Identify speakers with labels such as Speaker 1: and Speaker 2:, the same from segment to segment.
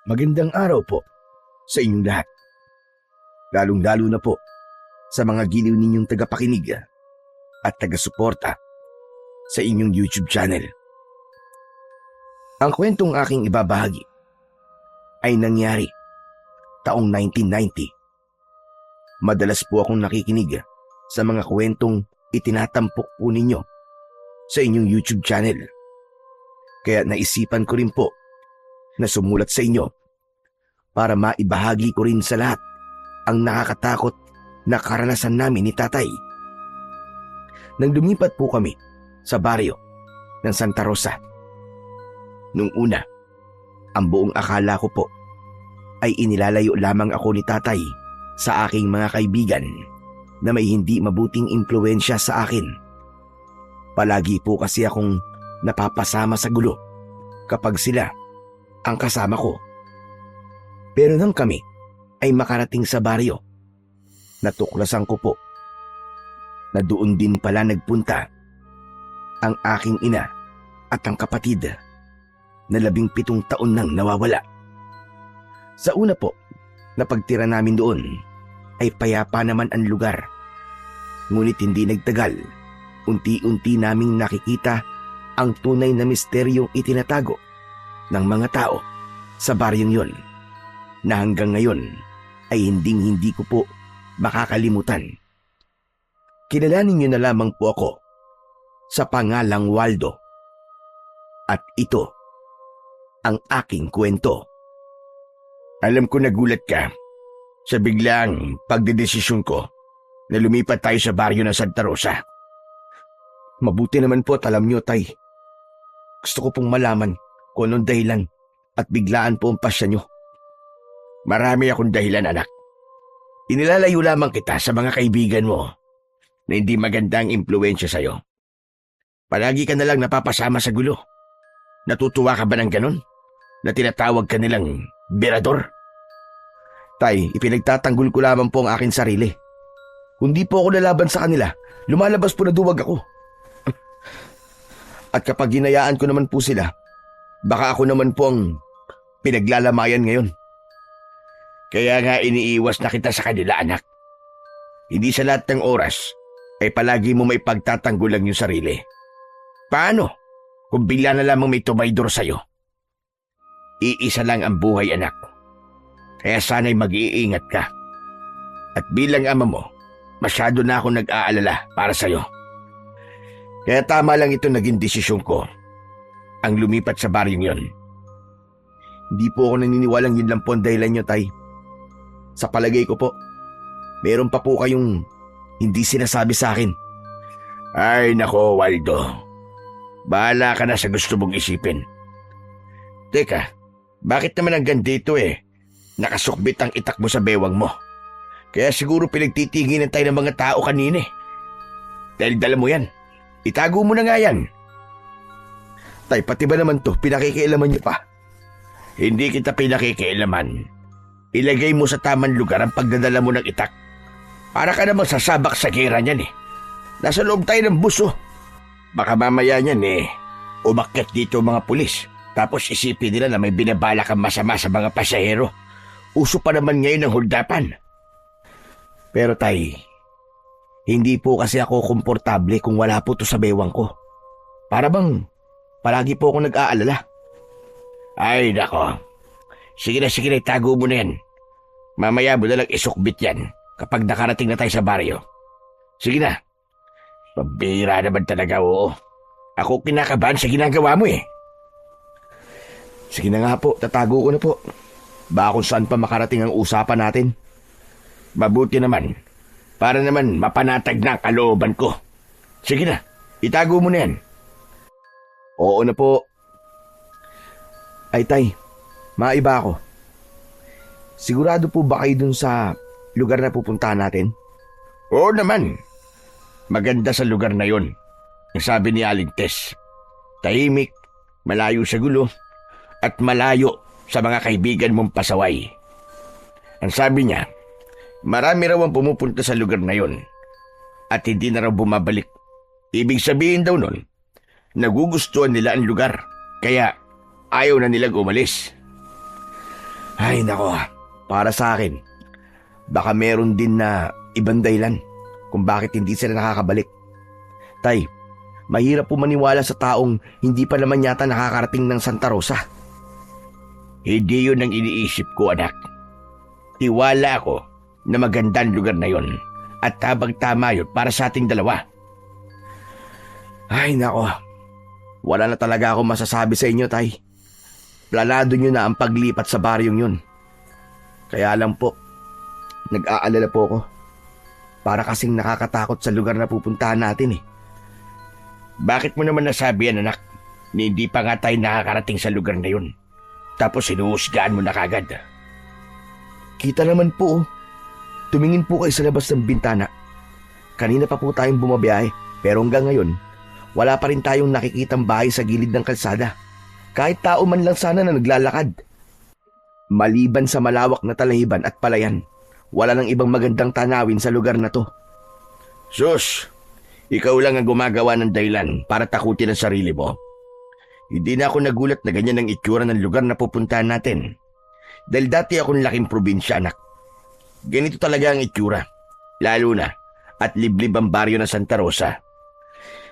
Speaker 1: Magandang araw po sa inyong lahat. Lalong-lalo na po sa mga giliw ninyong tagapakinig at taga-suporta sa inyong YouTube channel. Ang kwentong aking ibabahagi ay nangyari taong 1990. Madalas po akong nakikinig sa mga kwentong itinatampok po ninyo sa inyong YouTube channel. Kaya naisipan ko rin po na sumulat sa inyo para maibahagi ko rin sa lahat ang nakakatakot na karanasan namin ni tatay. Nang lumipat po kami sa baryo ng Santa Rosa. Nung una, ang buong akala ko po ay inilalayo lamang ako ni tatay sa aking mga kaibigan na may hindi mabuting impluwensya sa akin. Palagi po kasi akong napapasama sa gulo kapag sila ang kasama ko. Pero nang kami ay makarating sa baryo, natuklasan ko po na doon din pala nagpunta ang aking ina at ang kapatid na 17 taon nang nawawala. Sa una po, na pagtira namin doon ay payapa naman ang lugar. Ngunit hindi nagtagal, unti-unti naming nakikita ang tunay na misteryong itinatago ng mga tao sa baryong yon na hanggang ngayon ay hindi ko po makakalimutan. Kilalanin niyo na lamang po ako sa pangalang Waldo. At ito ang aking kwento. Alam ko nagulat ka sa biglang pagdedesisyon ko na lumipat tayo sa baryo ng Santa Rosa. Mabuti naman po at alam niyo, tay. Gusto ko pong malaman kung anong dahilan at biglaan po ang pasya niyo. Marami akong dahilan, anak. Inilalayo lamang kita sa mga kaibigan mo na hindi magandang impluwensya sa'yo. Palagi ka na lang napapasama sa gulo. Natutuwa ka ba ng ganon? Na tinatawag ka nilang berador? Tay, ipinagtatanggol ko lamang po ang aking sarili. Kung di po ako lalaban sa kanila, lumalabas po na duwag ako. At kapag ginayaan ko naman po sila, baka ako naman po ang pinaglalamayan ngayon. Kaya nga iniiwas na kita sa kanila, anak. Hindi sa lahat ng oras ay palagi mo may pagtatanggol lang yung sarili. Paano kung bigla na lamang may tumaydor sa'yo? Iisa lang ang buhay, anak. Kaya sana'y mag-iingat ka. At bilang ama mo, masyado na akong nag-aalala para sa'yo. Kaya tama lang ito naging desisyon ko, ang lumipat sa baryong yon. Hindi po ako naniniwalang yun lang po ang dahilan nyo, tay. Sa palagay ko po, meron pa po kayong hindi sinasabi sa akin. Ay nako, Waldo. Bahala ka na sa gusto mong isipin. Teka, bakit naman hanggang dito nakasukbit ang itak mo sa bewang mo? Kaya siguro pinagtitinginan tayo ng mga tao kanina Dahil dala mo yan. Itago mo na nga yan. Tay, pati ba naman to, pinakikialaman niyo pa? Hindi kita pinakikialaman. Ilagay mo sa tamang lugar ang pagdadala mo ng itak. Para ka namang sasabak sa gira niyan Nasa loob tayo ng buso. Baka mamaya niyan umakyat dito mga pulis. Tapos isipin nila na may binabala kang masama sa mga pasahero. Uso pa naman ngayon ang huldapan. Pero tay, hindi po kasi ako komportable kung wala po to sa bewang ko. Para bang palagi po ako nag-aalala. Ay nako. Sige na, itago mo na yan. Mamaya mo na lang isukbit yan kapag nakarating na tayo sa baryo. Sige na. Pabira naman talaga, oo. Ako kinakabahan sa ginagawa mo Sige na nga po, tatago ko na po. Baka kung saan pa makarating ang usapan natin. Mabuti naman. Para naman mapanatag na ang kalooban ko. Sige na, itago mo na yan. Oo na po. Ay tay, maiba ako. Sigurado po ba kayo dun sa lugar na pupuntahan natin? Oo naman. Maganda sa lugar na yon. Ang sabi ni Aling Tess. Tahimik, malayo sa gulo, at malayo sa mga kaibigan mong pasaway. Ang sabi niya, marami raw ang pumupunta sa lugar na yon at hindi na raw bumabalik. Ibig sabihin daw nun, nagugustuhan nila ang lugar, kaya ayaw na nilang umalis. Ay nako, para sa akin, baka meron din na ibang dahilan kung bakit hindi sila nakakabalik. Tay, mahirap po maniwala sa taong hindi pa naman yata nakakarating ng Santa Rosa. Hindi yun ang iniisip ko, anak. Tiwala ako na magandang lugar na yon at habang tama yun para sa ating dalawa. Ay nako, wala na talaga ako masasabi sa inyo, Tay. Planado nyo na ang paglipat sa baryong yun. Kaya lang po, nag-aalala po ako. Para kasing nakakatakot sa lugar na pupuntahan natin eh. Bakit mo naman nasabi yan, anak? Hindi pa nga tayo nakakarating sa lugar na yun. Tapos sinuhusgaan mo na kagad. Kita naman po, tumingin po kayo sa labas ng bintana. Kanina pa po tayong bumabiyahe, pero hanggang ngayon, wala pa rin tayong nakikitang bahay sa gilid ng kalsada. Kahit tao man lang sana na naglalakad. Maliban sa malawak na talahiban at palayan, wala nang ibang magandang tanawin sa lugar na to. Sus, ikaw lang ang gumagawa ng dahilan para takutin ang sarili mo. Hindi na ako nagulat na ganyan ang itsura ng lugar na pupuntahan natin. Dahil dati akong laking probinsya, anak. Ganito talaga ang itsura, lalo na at liblib ang baryo ng Santa Rosa.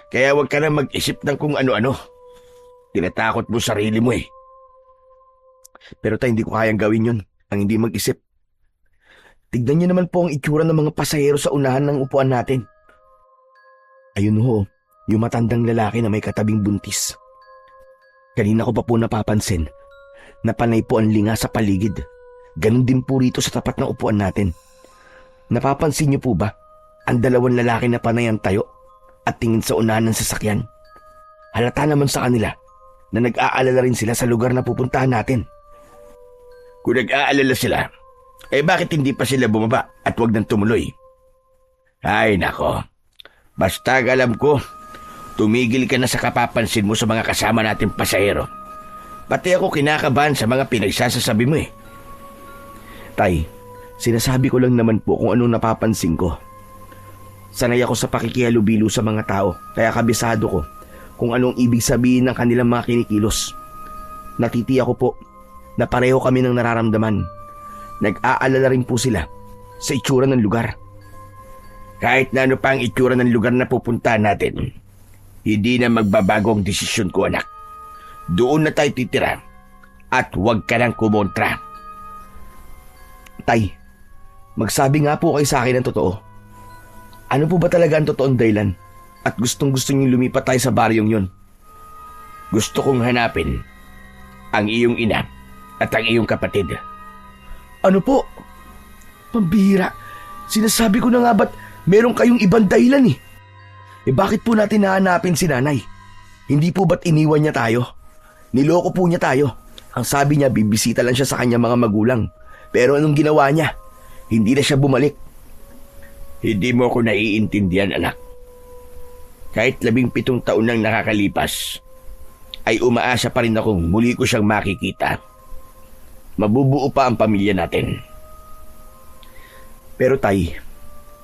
Speaker 1: Kaya huwag ka na mag-isip ng kung ano-ano. Tinatakot mo sarili mo eh. Pero tayo hindi ko kayang gawin yun, ang hindi mag-isip. Tignan niyo naman po ang itsura ng mga pasahero sa unahan ng upuan natin. Ayun ho, yung matandang lalaki na may katabing buntis. Kanina ko pa po napapansin na panay po ang linga sa paligid. Ganon din po rito sa tapat ng upuan natin. Napapansin niyo po ba ang dalawang lalaki na panay ang tayo at tingin sa unahan ng sasakyan? Halata naman sa kanila na nag-aalala rin sila sa lugar na pupuntahan natin. Kung nag-aalala sila, bakit hindi pa sila bumaba at wag nang tumuloy? Ay nako, basta alam ko, tumigil ka na sa kapapansin mo sa mga kasama natin pasahero. Pati ako kinakabahan sa mga pinagsasasabi mo eh. Tay, sinasabi ko lang naman po kung anong napapansin ko. Sanay ako sa pakikihalubilo sa mga tao, kaya kabisado ko kung anong ibig sabihin ng kanilang mga kinikilos. Natitiya ko po na pareho kami ng nararamdaman. Nag-aalala rin po sila sa itsura ng lugar. Kahit na ano pa ang itsura ng lugar na pupuntahan natin, hindi na magbabago ang desisyon ko, anak. Doon na tayo titira at huwag ka nang kumontra. Tay, magsabi nga po kayo sa akin ng totoo. Ano po ba talaga ang totoong dahilan? At gustong-gusto niyong lumipat tayo sa baryong yon. Gusto kong hanapin ang iyong ina at ang iyong kapatid. Ano po? Pambihira. Sinasabi ko na nga ba't meron kayong ibang dahilan eh? Bakit po natin nahanapin si nanay? Hindi po ba't iniwan niya tayo? Niloko po niya tayo. Ang sabi niya bibisita lang siya sa kanyang mga magulang. Pero anong ginawa niya? Hindi na siya bumalik. Hindi mo ako naiintindihan, anak. Kahit 17 taon nang nakakalipas, ay umaasa pa rin akong muli ko siyang makikita. Mabubuo pa ang pamilya natin. Pero tay,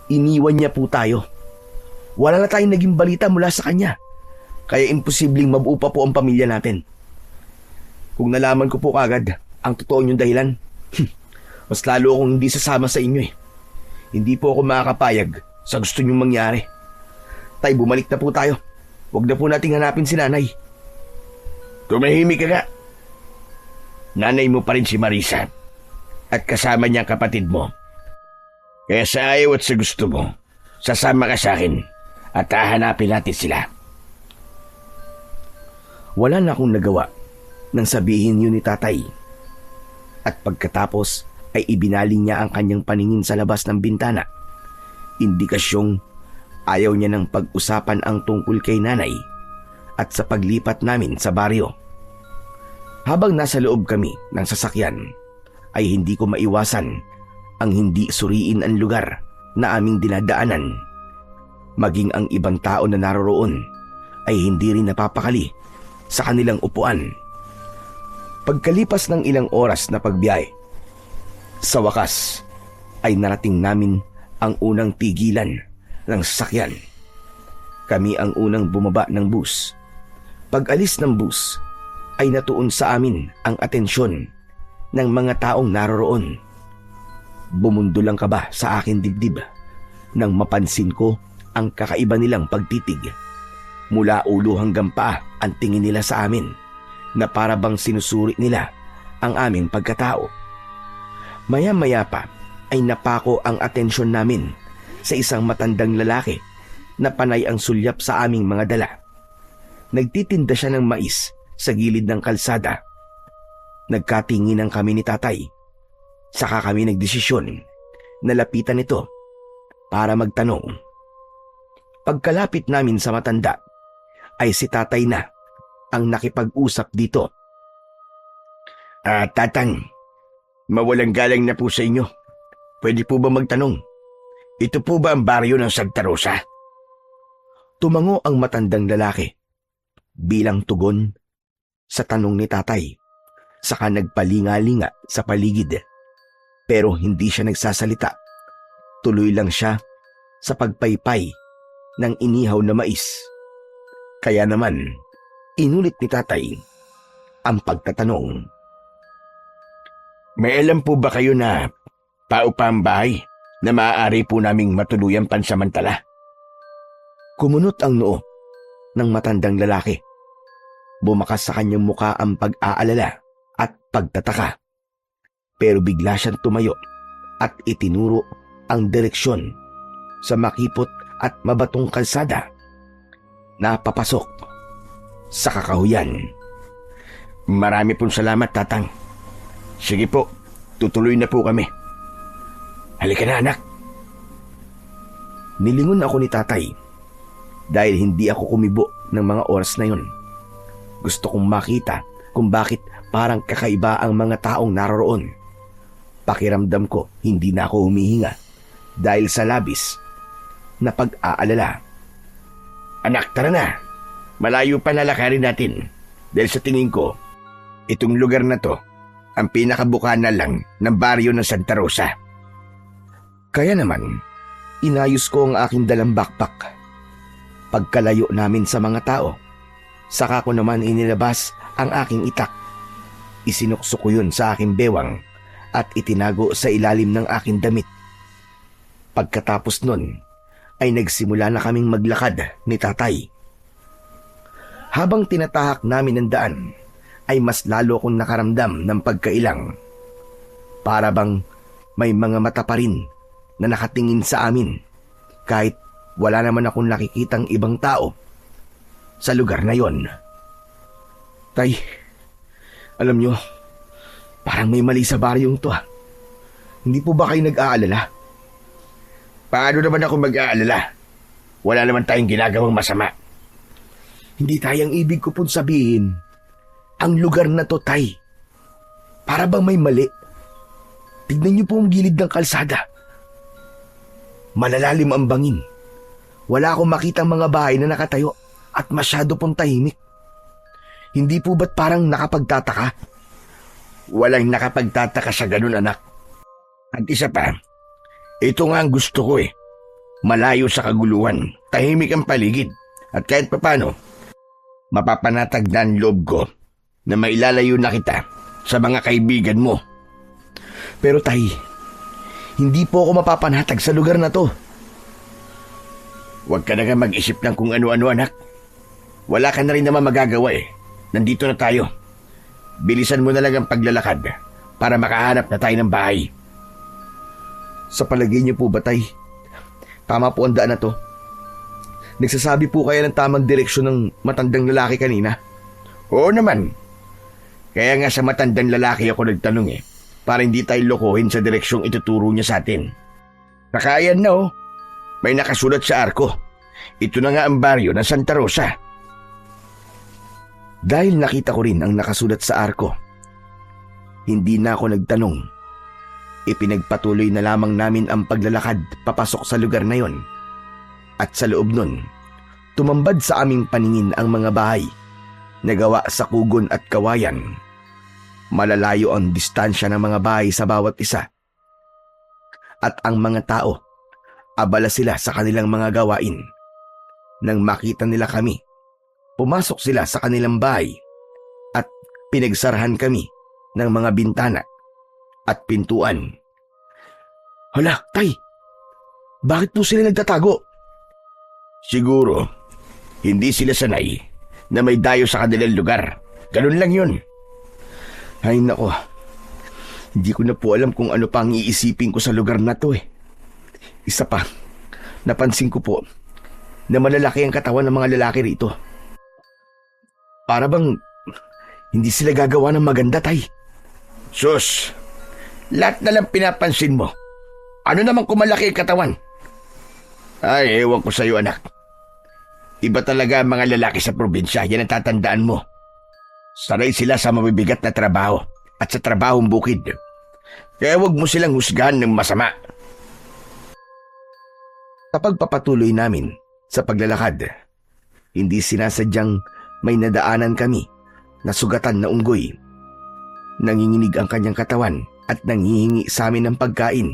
Speaker 1: iniwan niya po tayo. Wala na tayong naging balita mula sa kanya. Kaya imposibleng mabuo pa po ang pamilya natin. Kung nalaman ko po kagad ang totoo niyong dahilan, mas lalo akong hindi sasama sa inyo eh. Hindi po ako makakapayag sa gusto niyong mangyari. Tay, bumalik na po tayo. Huwag na po nating hanapin si nanay. Tumahimik ka nga. Nanay mo pa rin si Marisa at kasama niya ang kapatid mo. Kaya sa ayaw at sa gusto mo, sasama ka sa akin at hahanapin natin sila. Wala na akong nagawa nang sabihin yun ni tatay. At pagkatapos ay ibinaling niya ang kanyang paningin sa labas ng bintana. Indikasyong ayaw niya ng pag-usapan ang tungkol kay nanay at sa paglipat namin sa baryo. Habang nasa loob kami ng sasakyan, ay hindi ko maiwasan ang hindi suriin ang lugar na aming dinadaanan. Maging ang ibang tao na naroroon ay hindi rin napapakali sa kanilang upuan. Pagkalipas ng ilang oras na pagbiyahe, sa wakas ay narating namin ang unang tigilan ng sasakyan. Kami ang unang bumaba ng bus. Pag alis ng bus, ay natuon sa amin ang atensyon ng mga taong naroroon. Bumundol ang kaba sa aking dibdib nang mapansin ko ang kakaiba nilang pagtitig. Mula ulo hanggang paa ang tingin nila sa amin na para bang sinusuri nila ang aming pagkatao. Maya-maya pa ay napako ang atensyon namin sa isang matandang lalaki na panay ang sulyap sa aming mga dala. Nagtitinda siya ng mais sa gilid ng kalsada. Nagkatinginan kami ni tatay. Saka kami nagdesisyon na lapitan ito para magtanong. Pagkalapit namin sa matanda, ay si tatay na ang nakipag-usap dito. Tatang, mawalang galang na po sa inyo. Pwede po ba magtanong? Ito po ba ang baryo ng Santa Rosa? Tumango ang matandang lalaki bilang tugon sa tanong ni tatay. Saka nagpalinga-linga sa paligid. Pero hindi siya nagsasalita. Tuloy lang siya sa pagpaypay ng inihaw na mais. Kaya naman, inulit ni tatay ang pagtatanong. May alam po ba kayo na paupa ang bahay na maaari po naming matuluyang pansamantala? Kumunot ang noo ng matandang lalaki. Bumakas sa kanyang muka ang pag-aalala at pagtataka. Pero bigla siyang tumayo at itinuro ang direksyon sa makipot at mabatong kalsada na papasok sa kakahuyan. Marami pong salamat, tatang. Sige po, tutuloy na po kami. Halika na, anak. Nilingon ako ni tatay dahil hindi ako kumibo ng mga oras na yun. Gusto kong makita kung bakit parang kakaiba ang mga taong naroroon. Pakiramdam ko hindi na ako humihinga dahil sa labis na pag-aalala. Anak, tara na. Malayo pa lalakarin natin dahil sa tingin ko, itong lugar na to ang pinakabukana lang ng baryo ng Santa Rosa. Kaya naman, inayos ko ang aking dalang backpack. Pagkalayo namin sa mga tao, saka ko naman inilabas ang aking itak. Isinukso ko yun sa aking bewang at itinago sa ilalim ng aking damit. Pagkatapos nun, ay nagsimula na kaming maglakad ni tatay. Habang tinatahak namin ang daan, ay mas lalo akong nakaramdam ng pagkailang. Para bang may mga mata pa rin na nakatingin sa amin kahit wala naman akong nakikitang ibang tao sa lugar na yon. Tay, alam nyo, parang may mali sa baryong to. Hindi po ba kayo nag-aalala? Paano naman ako mag-aalala? Wala naman tayong ginagawang masama. Hindi tayang ibig ko pong sabihin. Ang lugar na to, tay. Para bang may mali. Tignan niyo po ang gilid ng kalsada. Malalalim ang bangin. Wala akong makitang mga bahay na nakatayo at masyado pong tahimik. Hindi po ba't parang nakapagtataka? Walang nakapagtataka sa ganun, anak. At isa pa, ito nga ang gusto ko eh. Malayo sa kaguluhan, tahimik ang paligid, at kahit papano, mapapanatag na ang loob ko na mailalayo na kita sa mga kaibigan mo. Pero tay, hindi po ako mapapanatag sa lugar na to. Huwag ka na nga mag-isip ng kung ano-ano, anak. Wala ka na rin naman magagawa eh. Nandito na tayo. Bilisan mo na lang ang paglalakad para makahanap na tayo ng bahay. Sa palagay niyo po ba, tay? Tama po ang daan na to. Nagsasabi po kaya ng tamang direksyon ng matandang lalaki kanina? Oo naman. Kaya nga sa matandang lalaki ako nagtanong eh, para hindi tayo lokohin sa direksyong ituturo niya sa atin. Nakaayan na oh. May nakasulat sa arko. Ito na nga ang baryo ng Santa Rosa. Dahil nakita ko rin ang nakasulat sa arko, hindi na ako nagtanong. Ipinagpatuloy na lamang namin ang paglalakad papasok sa lugar na yon. At sa loob nun, tumambad sa aming paningin ang mga bahay na gawa sa kugon at kawayan. Malalayo ang distansya ng mga bahay sa bawat isa. At ang mga tao, abala sila sa kanilang mga gawain. Nang makita nila kami, pumasok sila sa kanilang bahay at pinagsarahan kami ng mga bintana at pintuan. Hala, tay! Bakit po sila nagtatago? Siguro, hindi sila sanay na may dayo sa kanilang lugar. Ganun lang yun. Ay nako, hindi ko na po alam kung ano pa ang iisipin ko sa lugar na to eh. Isa pa, napansin ko po na malalaki ang katawan ng mga lalaki rito. Para bang hindi sila gagawa ng maganda, tay. Sus, lahat na lang pinapansin mo. Ano naman kung malaki ang katawan? Ay, ewan ko sa'yo, anak. Iba talaga ang mga lalaki sa probinsya, yan ang tatandaan mo. Sanay sila sa mabibigat na trabaho at sa trabahong bukid. Kaya huwag mo silang husgahan ng masama. Sa pagpapatuloy namin sa paglalakad, hindi sinasadyang may nadaanan kami na sugatan na unggoy. Nanginginig ang kanyang katawan at nanghihingi sa amin ng pagkain.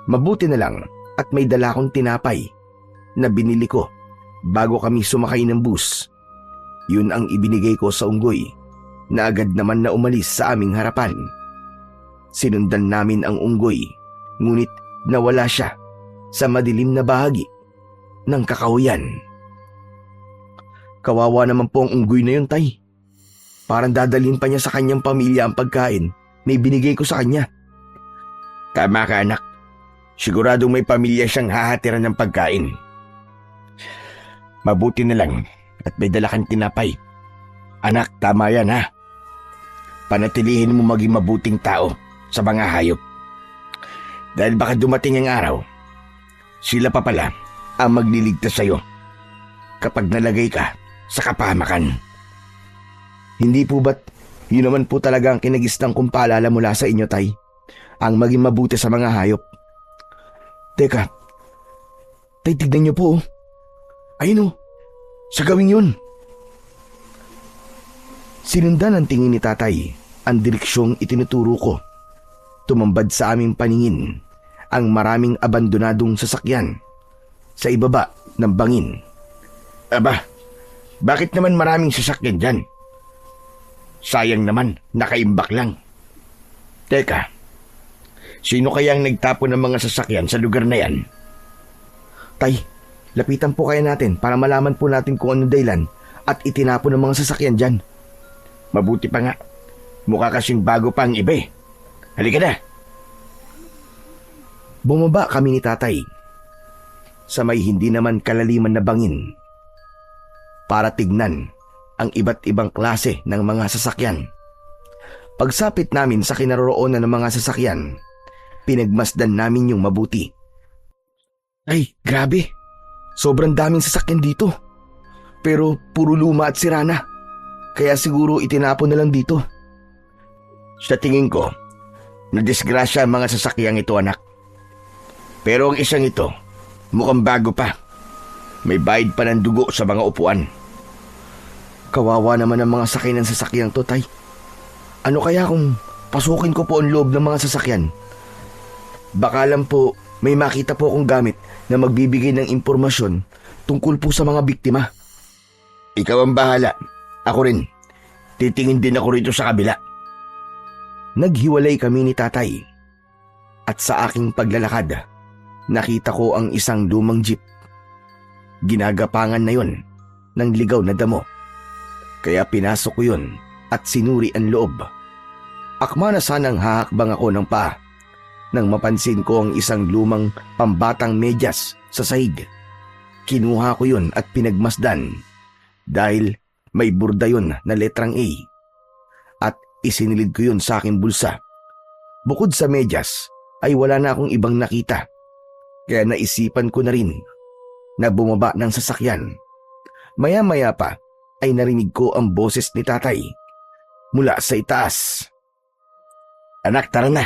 Speaker 1: Mabuti na lang at may dala akong tinapay na binili ko bago kami sumakay ng bus. Yun ang ibinigay ko sa unggoy na agad naman na umalis sa aming harapan. Sinundan namin ang unggoy, ngunit nawala siya sa madilim na bahagi ng kakahuyan. Kawawa naman po ang unggoy na yun, tay. Parang dadalhin pa niya sa kanyang pamilya ang pagkain na ibinigay ko sa kanya. Tama ka, anak. Siguradong may pamilya siyang hahatiran ng pagkain. Mabuti na lang at may dala kang tinapay. Anak, tama yan ha. Panatilihin mo maging mabuting tao sa mga hayop. Dahil baka dumating ang araw, sila pa pala ang magliligtas sa'yo kapag nalagay ka sa kapahamakan. Hindi po ba't yun naman po talaga ang kinagistang kong paalala mula sa inyo, tay? Ang maging mabuti sa mga hayop. Teka, tay, tignan niyo po. Ayun o, sa gawing yun. Sinundan ng tingin ni tatay ang direksyong itinuturo ko. Tumambad sa aming paningin ang maraming abandonadong sasakyan sa ibaba ng bangin. Aba, bakit naman maraming sasakyan dyan? Sayang naman, nakaimbak lang. Teka, sino kaya ang nagtapon ng mga sasakyan sa lugar na yan? Tay, lapitan po kaya natin para malaman po natin kung ano dahilan at itinapon ng mga sasakyan dyan. Mabuti pa nga, mukha kasing bago pa ang iba eh. Halika na. Bumaba kami ni tatay sa may hindi naman kalaliman na bangin para tignan ang iba't ibang klase ng mga sasakyan. Pagsapit namin sa kinaroroonan ng mga sasakyan, pinagmasdan namin yung mabuti. Ay, grabe. Sobrang daming sasakyan dito. Pero puro luma at sira na. Kaya siguro itinapon na lang dito. Sa tingin ko, nadisgrasya ang mga sasakyang ito, anak. Pero ang isang ito, mukhang bago pa. May bayad pa ng dugo sa mga upuan. Kawawa naman ang mga sakay ng sasakyang to, tay. Ano kaya kung pasukin ko po ang loob ng mga sasakyan? Baka lang po may makita po akong gamit na magbibigay ng impormasyon tungkol po sa mga biktima. Ikaw ang bahala. Ako rin. Titingin din ako rito sa kabila. Naghiwalay kami ni tatay. At sa aking paglalakad, nakita ko ang isang lumang jeep. Ginagapangan na yon ng ligaw na damo. Kaya pinasok ko yun at sinuri ang loob. Akma na sanang hahakbang ako ng paa nang mapansin ko ang isang lumang pambatang medyas sa sahig. Kinuha ko yun at pinagmasdan dahil may burda yun na letrang A at isinilid ko yun sa aking bulsa. Bukod sa medyas ay wala na akong ibang nakita kaya naisipan ko na rin na bumaba ng sasakyan. Maya-maya pa ay narinig ko ang boses ni tatay mula sa itaas. Anak, tara na.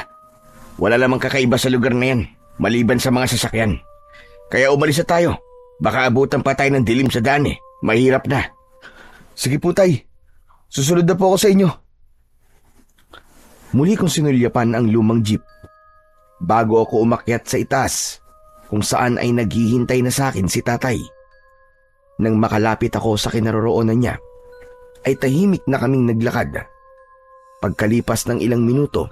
Speaker 1: Wala lamang kakaiba sa lugar na yan, maliban sa mga sasakyan. Kaya umalis na tayo. Baka abutan pa tayo ng dilim sa daan eh. Mahirap na. Sige po, tay. Susunod na po ako sa inyo. Muli kong sinulyapan ang lumang jeep bago ako umakyat sa itaas kung saan ay naghihintay na sa akin si tatay. Nang makalapit ako sa kinaroroonan niya, ay tahimik na kaming naglakad. Pagkalipas ng ilang minuto,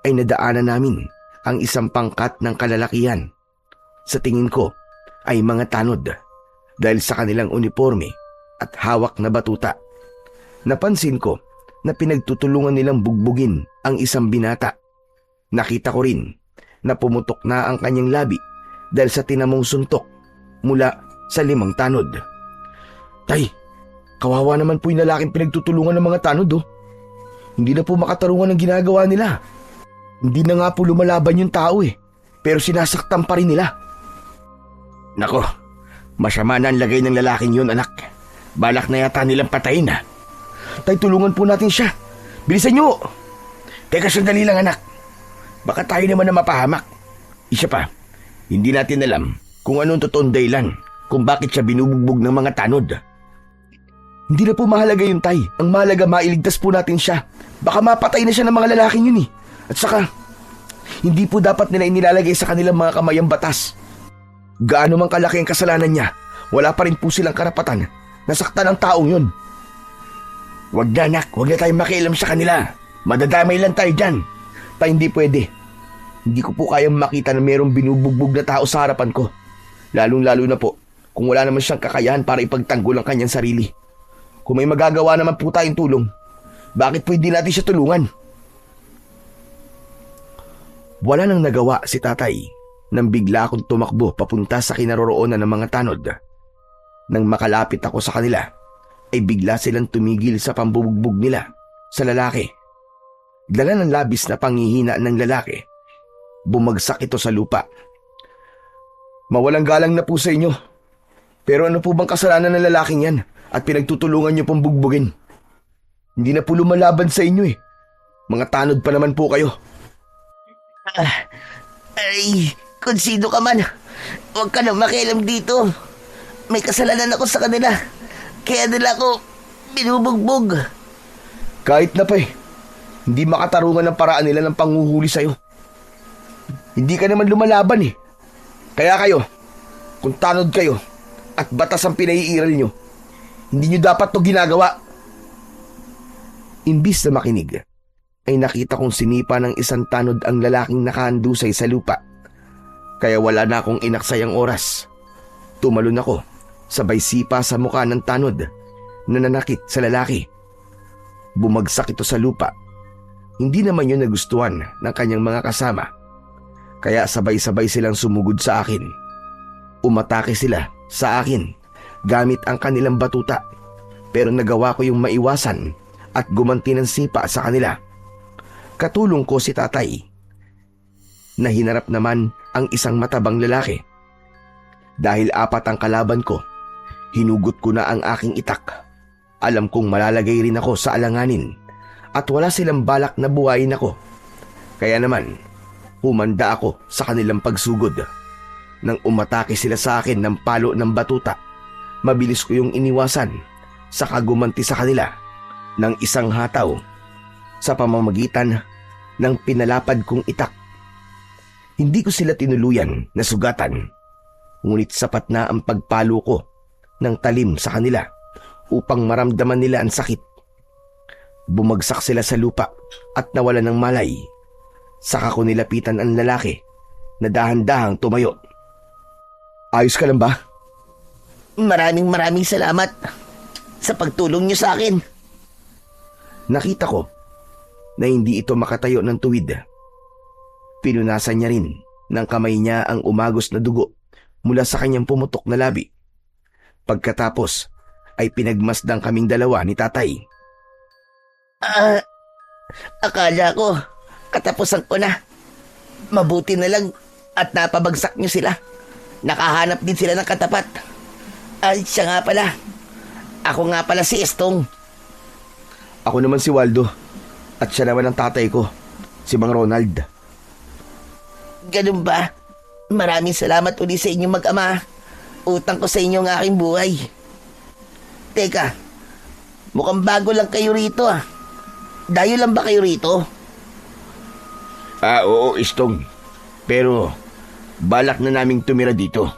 Speaker 1: ay nadaanan namin ang isang pangkat ng kalalakihan. Sa tingin ko ay mga tanod dahil sa kanilang uniforme at hawak na batuta. Napansin ko na pinagtutulungan nilang bugbugin ang isang binata. Nakita ko rin na pumutok na ang kanyang labi dahil sa tinamong suntok mula sa 5 tanod. Tay, kawawa naman po yung lalaking pinagtutulungan ng mga tanod oh. Hindi na po makatarungan ang ginagawa nila. Hindi na nga po lumalaban yung tao pero sinasaktan pa rin nila. Nako, masama na ang lagay ng lalaking yun, anak. Balak na yata nilang patayin na. Tay, tulungan po natin siya. Bilisan nyo! Teka, sandali lang, anak. Baka tayo naman na mapahamak. Isa pa, hindi natin alam kung anong totoong dahilan kung bakit siya binubugbog ng mga tanod. Hindi na po mahalaga yun, Tay. Ang mahalaga, mailigtas po natin siya. Baka mapatay na siya ng mga lalaking yun At saka, hindi po dapat nila inilalagay sa kanilang mga kamay ang batas. Gaano mang kalaki ang kasalanan niya, wala pa rin po silang karapatan na saktan ang taong yun. Wag na, anak. Wag na tayong makialam sa kanila. Madadamay lang tayo dyan. Tay, hindi pwede. Hindi ko po kayang makita na mayroong binubugbog na tao sa harapan ko. Lalong-lalo na po kung wala naman siyang kakayahan para ipagtanggol ang kanyang sarili. Kung may magagawa naman po tayong tulong, bakit po hindi natin siya tulungan? Wala nang nagawa si tatay nang bigla akong tumakbo papunta sa kinaroroonan ng mga tanod. Nang makalapit ako sa kanila, ay bigla silang tumigil sa pambubugbog nila sa lalaki. Dala ng labis na panghihina ng lalaki, bumagsak ito sa lupa. Mawalang galang na po sa inyo. Pero ano po bang kasalanan ng lalaking yan at pinagtutulungan niyo pong bugbugin? Hindi na po lumalaban sa inyo Mga tanod pa naman po kayo.
Speaker 2: Ay, kung sino ka man, huwag ka na makialam dito. May kasalanan ako sa kanila. Kaya nila ako binubugbog.
Speaker 1: Kahit na pa hindi makatarungan ng paraan nila ng panghuhuli sa'yo. Hindi ka naman lumalaban Kaya kayo, kung tanod kayo at batas ang pinaiiral nyo, hindi nyo dapat to ginagawa. Imbis na makinig, ay nakita kong sinipa ng isang tanod ang lalaking nakahandusay sa lupa. Kaya wala na akong inaksayang oras. Tumalon ako, sabay sipa sa mukha ng tanod na nanakit sa lalaki. Bumagsak ito sa lupa. Hindi naman yun nagustuhan ng kanyang mga kasama. Kaya sabay-sabay silang sumugod sa akin. Umatake sila sa akin gamit ang kanilang batuta. Pero nagawa ko yung maiwasan at gumanti ng sipa sa kanila. Katulong ko si tatay na hinarap naman ang isang matabang lalaki. Dahil 4 ang kalaban ko, hinugot ko na ang aking itak. Alam kong malalagay rin ako sa alanganin at wala silang balak na buhayin ako. Kaya naman, humanda ako sa kanilang pagsugod. Nang umatake sila sa akin ng palo ng batuta, mabilis ko yung iniwasan, saka gumanti sa kanila ng isang hataw sa pamamagitan ng pinalapad kong itak. Hindi ko sila tinuluyan na sugatan, ngunit sapat na ang pagpalo ko ng talim sa kanila upang maramdaman nila ang sakit. Bumagsak sila sa lupa at nawalan ng malay. Saka ko nilapitan ang lalaki na dahan-dahang tumayo. Ayos ka lang ba?
Speaker 2: Maraming salamat sa pagtulong niyo sa akin.
Speaker 1: Nakita ko na hindi ito makatayo ng tuwid. Pinunasan niya rin ng kamay niya ang umagos na dugo mula sa kanyang pumutok na labi. Pagkatapos ay pinagmasdang kaming dalawa ni tatay.
Speaker 2: Akala ko katapusan ko na. Mabuti na lang at napabagsak niyo sila. Nakahanap din sila ng katapat. Ay, siya nga pala. Ako nga pala si Estong.
Speaker 1: Ako naman si Waldo. At siya naman ang tatay ko, si Mang Ronald.
Speaker 2: Ganun ba? Maraming salamat ulit sa inyong mag-ama. Utang ko sa inyo ang aking buhay. Teka, mukhang bago lang kayo rito Dayo lang ba kayo rito?
Speaker 1: Oo, Estong. Pero balak na naming tumira dito.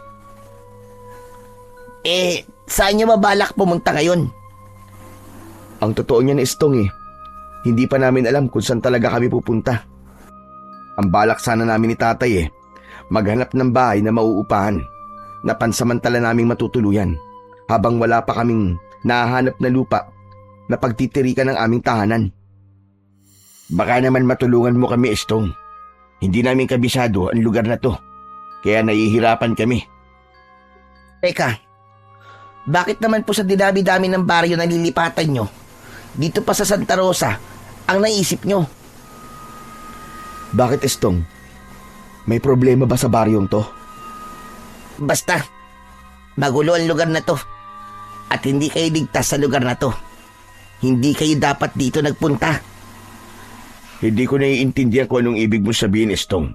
Speaker 2: Saan nyo mabalak pumunta ngayon?
Speaker 1: Ang totoo niya na Estong hindi pa namin alam kung saan talaga kami pupunta. Ang balak sana namin ni tatay maghanap ng bahay na mauupahan na pansamantala naming matutuluyan habang wala pa kaming nahahanap na lupa na pagtitirikan ng aming tahanan. Baka naman matulungan mo kami, Estong. Hindi namin kabisado ang lugar na to, kaya nahihirapan kami.
Speaker 2: Teka, bakit naman po sa dinami-dami ng baryo na lilipatan nyo, dito pa sa Santa Rosa, ang naisip nyo?
Speaker 1: Bakit, Estong? May problema ba sa baryong to?
Speaker 2: Basta, magulo ang lugar na to. At hindi kayo ligtas sa lugar na to. Hindi kayo dapat dito nagpunta.
Speaker 1: Hindi ko naiintindihan kung anong ibig mo sabihin, Estong.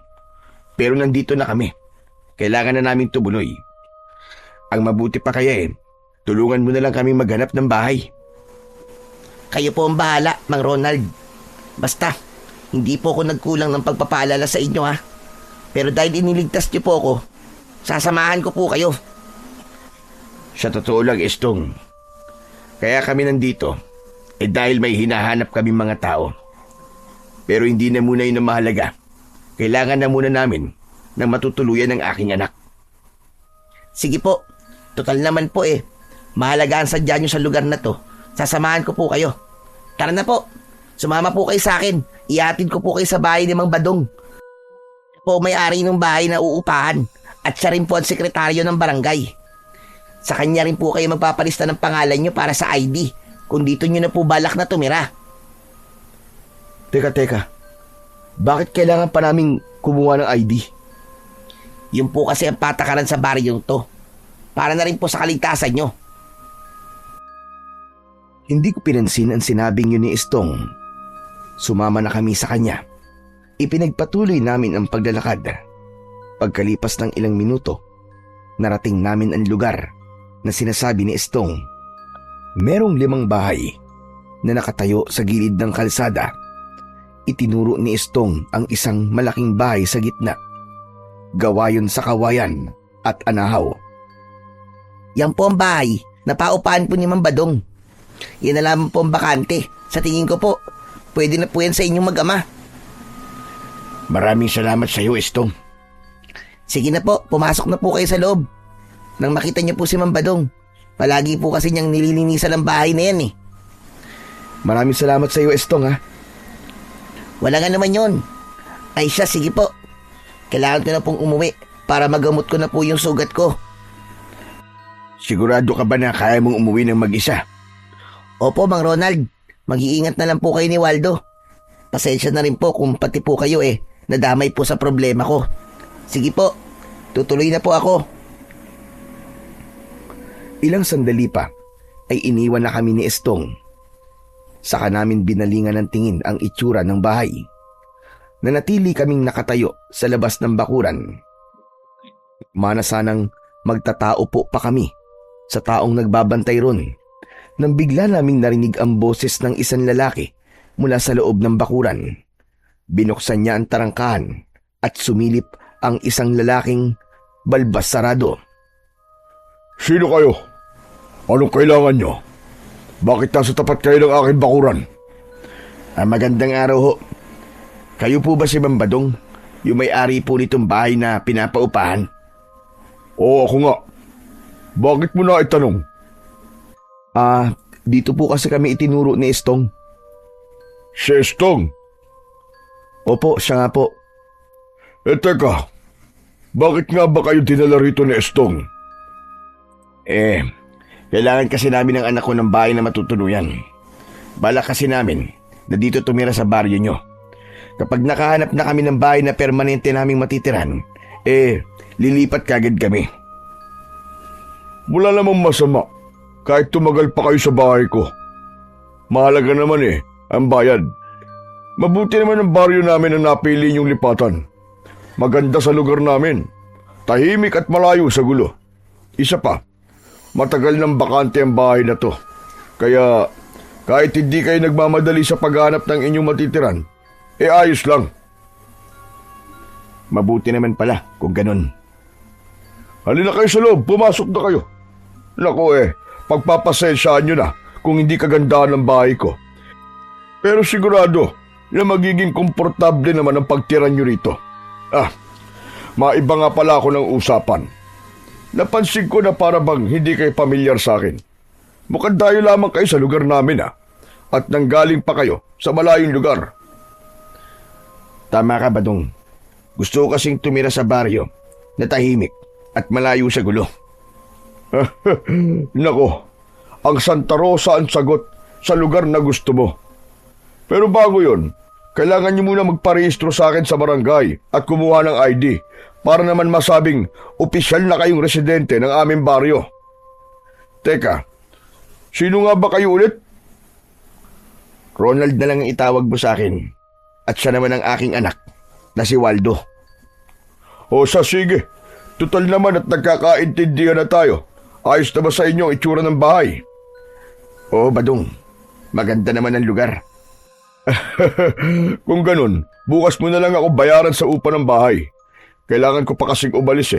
Speaker 1: Pero nandito na kami. Kailangan na namin tumuloy. Ang mabuti pa kaya tulungan mo na lang kami maghanap ng bahay.
Speaker 2: Kayo po ang bahala, Mang Ronald. Basta, hindi po ako nagkulang ng pagpapaalala sa inyo ha. Pero dahil iniligtas niyo po ako, sasamahan ko po kayo.
Speaker 1: Sa totoo lang, Estong. Kaya kami nandito, dahil may hinahanap kami mga tao. Pero hindi na muna yun ang mahalaga. Kailangan na muna namin na matutuluyan ng aking anak.
Speaker 2: Sige po, total naman po mahalaga ang sadya nyo sa lugar na to. Sasamahan ko po kayo. Tara na po, sumama po kayo sa akin. Ihatid ko po kayo sa bahay ni Mang Badong. Po may-ari ng bahay na uupahan at siya rin po ang sekretaryo ng barangay. Sa kanya rin po kayo magpapalista ng pangalan nyo para sa ID kung dito nyo na po balak na tumira.
Speaker 1: Teka. Bakit kailangan pa naming kumuha ng ID?
Speaker 2: Yun po kasi ang patakaran sa baryong to. Para na rin po sa kaligtasan nyo.
Speaker 1: Hindi ko pinansin ang sinabing yun ni Estong. Sumama na kami sa kanya. Ipinagpatuloy namin ang paglalakad. Pagkalipas ng ilang minuto, narating namin ang lugar na sinasabi ni Estong. Merong 5 bahay na nakatayo sa gilid ng kalsada. Itinuro ni Estong ang isang malaking bahay sa gitna. Gawa yun sa kawayan at anahaw.
Speaker 2: Yan po ang bahay na paupahan po ni Mang Badong. Yan na lamang po ang bakante. Sa tingin ko po, pwede na po yan sa inyong mag-ama.
Speaker 1: Maraming salamat sa iyo, Estong.
Speaker 2: Sige na po, pumasok na po kayo sa loob. Nang makita niyo po si Mang Badong, palagi po kasi niyang nililinisan ang bahay na yan
Speaker 1: Maraming salamat sa iyo, Estong ha.
Speaker 2: Wala nga naman yun. Ay siya, sige po. Kailangan ko na pong umuwi para magamot ko na po yung sugat ko.
Speaker 1: Sigurado ka ba na kaya mong umuwi ng mag-isa?
Speaker 2: Opo, Mang Ronald. Mag-iingat na lang po kayo ni Waldo. Pasensya na rin po kung pati po kayo nadamay po sa problema ko. Sige po, tutuloy na po ako.
Speaker 1: Ilang sandali pa ay iniwan na kami ni Estong. Saka namin binalingan ng tingin ang itsura ng bahay. Nanatili kaming nakatayo sa labas ng bakuran. Mana sanang magtatao po pa kami sa taong nagbabantay ron nang bigla naming narinig ang boses ng isang lalaki mula sa loob ng bakuran. Binuksan niya ang tarangkahan at sumilip ang isang lalaking balbas sarado.
Speaker 3: Sino kayo? Anong kailangan nyo? Bakit nasa tapat kayo ng aking bakuran?
Speaker 1: Magandang araw ho. Kayo po ba si Mang Badong? Yung may-ari po nitong bahay na pinapaupahan?
Speaker 3: Oo, ako nga. Bakit mo na itanong?
Speaker 1: Dito po kasi kami itinuro ni Estong.
Speaker 3: Si Estong?
Speaker 1: Opo, siya nga po.
Speaker 3: Teka. Bakit nga ba kayo dinala rito ni Estong?
Speaker 1: Kailangan kasi namin ng anak ko ng bahay na matutuluyan. Balak kasi namin na dito tumira sa baryo nyo. Kapag nakahanap na kami ng bahay na permanente naming matitiran, lilipat kagad kami.
Speaker 3: Wala namang masama kahit tumagal pa kayo sa bahay ko. Mahalaga naman ang bayad. Mabuti naman ang baryo namin ang napili niyong lipatan. Maganda sa lugar namin. Tahimik at malayo sa gulo. Isa pa, matagal nang bakante ang bahay na to. Kaya kahit hindi kayo nagmamadali sa paghanap ng inyong matitiran, ayos lang.
Speaker 1: Mabuti naman pala kung ganun.
Speaker 3: Halina kayo sa loob, pumasok na kayo. Naku pagpapasensyaan nyo na kung hindi kagandahan ng bahay ko. Pero sigurado, na magiging komportable naman ang pagtira nyo rito. Maiba nga pala ako ng usapan. Napansin ko na para bang hindi kayo pamilyar sa akin. Mukhang dayo lamang kayo sa lugar namin at nanggaling pa kayo sa malayong lugar.
Speaker 1: Tama ka, Badong. Gusto ko kasing tumira sa baryo na tahimik at malayo sa gulo.
Speaker 3: Nako, ang Santa Rosa ang sagot sa lugar na gusto mo. Pero bago yon, kailangan niyo muna magparehistro sa akin sa barangay at kumuha ng ID para naman masabing opisyal na kayong residente ng aming baryo. Teka, sino nga ba kayo ulit?
Speaker 1: Ronald na lang ang itawag mo sa akin. At siya naman ang aking anak na si Waldo.
Speaker 3: O sige, tutal naman at nagkakaintindihan na tayo. Ayos na ba sa inyo ang itsura ng bahay?
Speaker 1: Oo, Badong. Maganda naman ang lugar.
Speaker 3: Kung ganun, bukas mo na lang ako bayaran sa upa ng bahay. Kailangan ko pa kasing umalis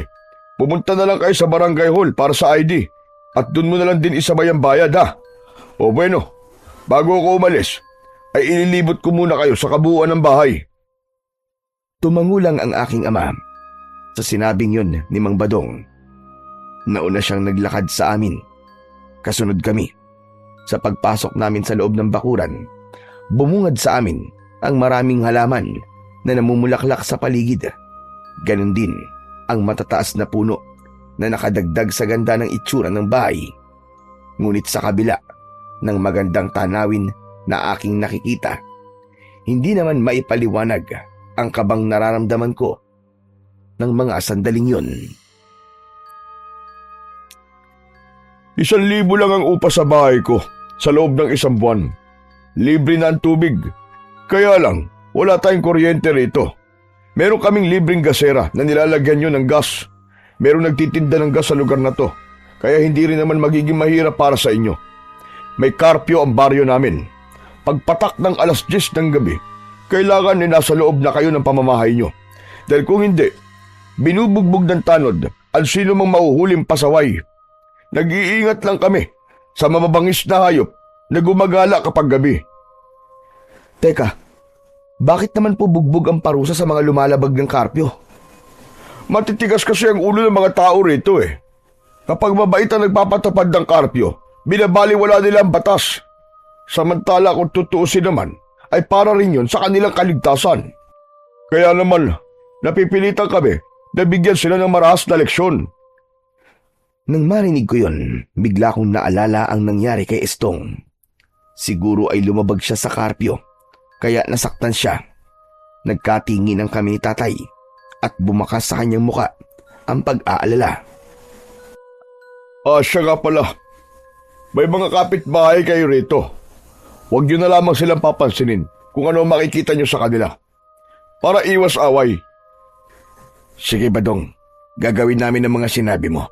Speaker 3: Pumunta na lang kayo sa barangay hall para sa ID at dun mo na lang din isabay ang bayad O bueno, bago ako umalis, ay ililibot ko muna kayo sa kabuuan ng bahay.
Speaker 1: Tumangulang ang aking ama sa sinabing yun ni Mang Badong. Nauna siyang naglakad sa amin. Kasunod kami. Sa pagpasok namin sa loob ng bakuran, bumungad sa amin ang maraming halaman na namumulaklak sa paligid. Ganon din ang matataas na puno na nakadagdag sa ganda ng itsura ng bahay. Ngunit sa kabila ng magandang tanawin na aking nakikita, hindi naman maipaliwanag ang kabang nararamdaman ko ng mga sandaling yun.
Speaker 3: 1,000 lang ang upa sa bahay ko sa loob ng 1 buwan. Libre na ang tubig. Kaya lang, wala tayong kuryente rito. Meron kaming libreng gasera na nilalagyan nyo ng gas. Meron nagtitinda ng gas sa lugar na to. Kaya hindi rin naman magiging mahirap para sa inyo. May karpyo ang baryo namin. Pagpatak ng 10:00 ng gabi, kailangan nasa loob na kayo ng pamamahay nyo. Dahil kung hindi, binubugbog ng tanod ang sino mang mauhuling pasaway. Nag-iingat lang kami sa mababangis na hayop na gumagala kapag gabi.
Speaker 1: Teka, bakit naman po bugbog ang parusa sa mga lumalabag ng karpyo?
Speaker 3: Matitigas kasi ang ulo ng mga tao rito Kapag mabait ang nagpapatupad ng karpyo, binabaliwala nila ang batas. Samantala kung tutuusin naman, ay para rin yun sa kanilang kaligtasan. Kaya naman, napipilitan kami na bigyan sila ng marahas na leksyon.
Speaker 1: Nang marinig ko yun, bigla kong naalala ang nangyari kay Estong. Siguro ay lumabag siya sa karpyo, kaya nasaktan siya. Nagkatingin ang kami ni tatay at bumakas sa kanyang muka ang pag-aalala.
Speaker 3: Siya nga pala. May mga kapitbahay kayo rito. Huwag nyo na lamang silang papansinin kung ano makikita nyo sa kanila. Para iwas away.
Speaker 1: Sige, Badong. Gagawin namin ang mga sinabi mo.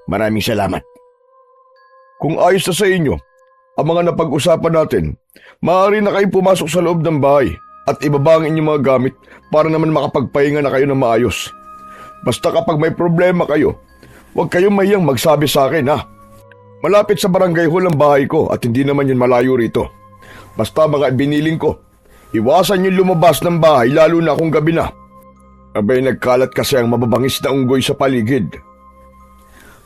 Speaker 1: Maraming salamat.
Speaker 3: Kung ayos na sa inyo ang mga napag-usapan natin, maaari na kayong pumasok sa loob ng bahay at ibaba ang inyong mga gamit para naman makapagpahinga na kayo ng maayos. Basta kapag may problema kayo, huwag kayong mahiyang magsabi sa akin Malapit sa barangay hall ang bahay ko at hindi naman yun malayo rito. Basta mga biniling ko, iwasan yung lumabas ng bahay lalo na kung gabi na. Abay, nagkalat kasi ang mababangis na unggoy sa paligid.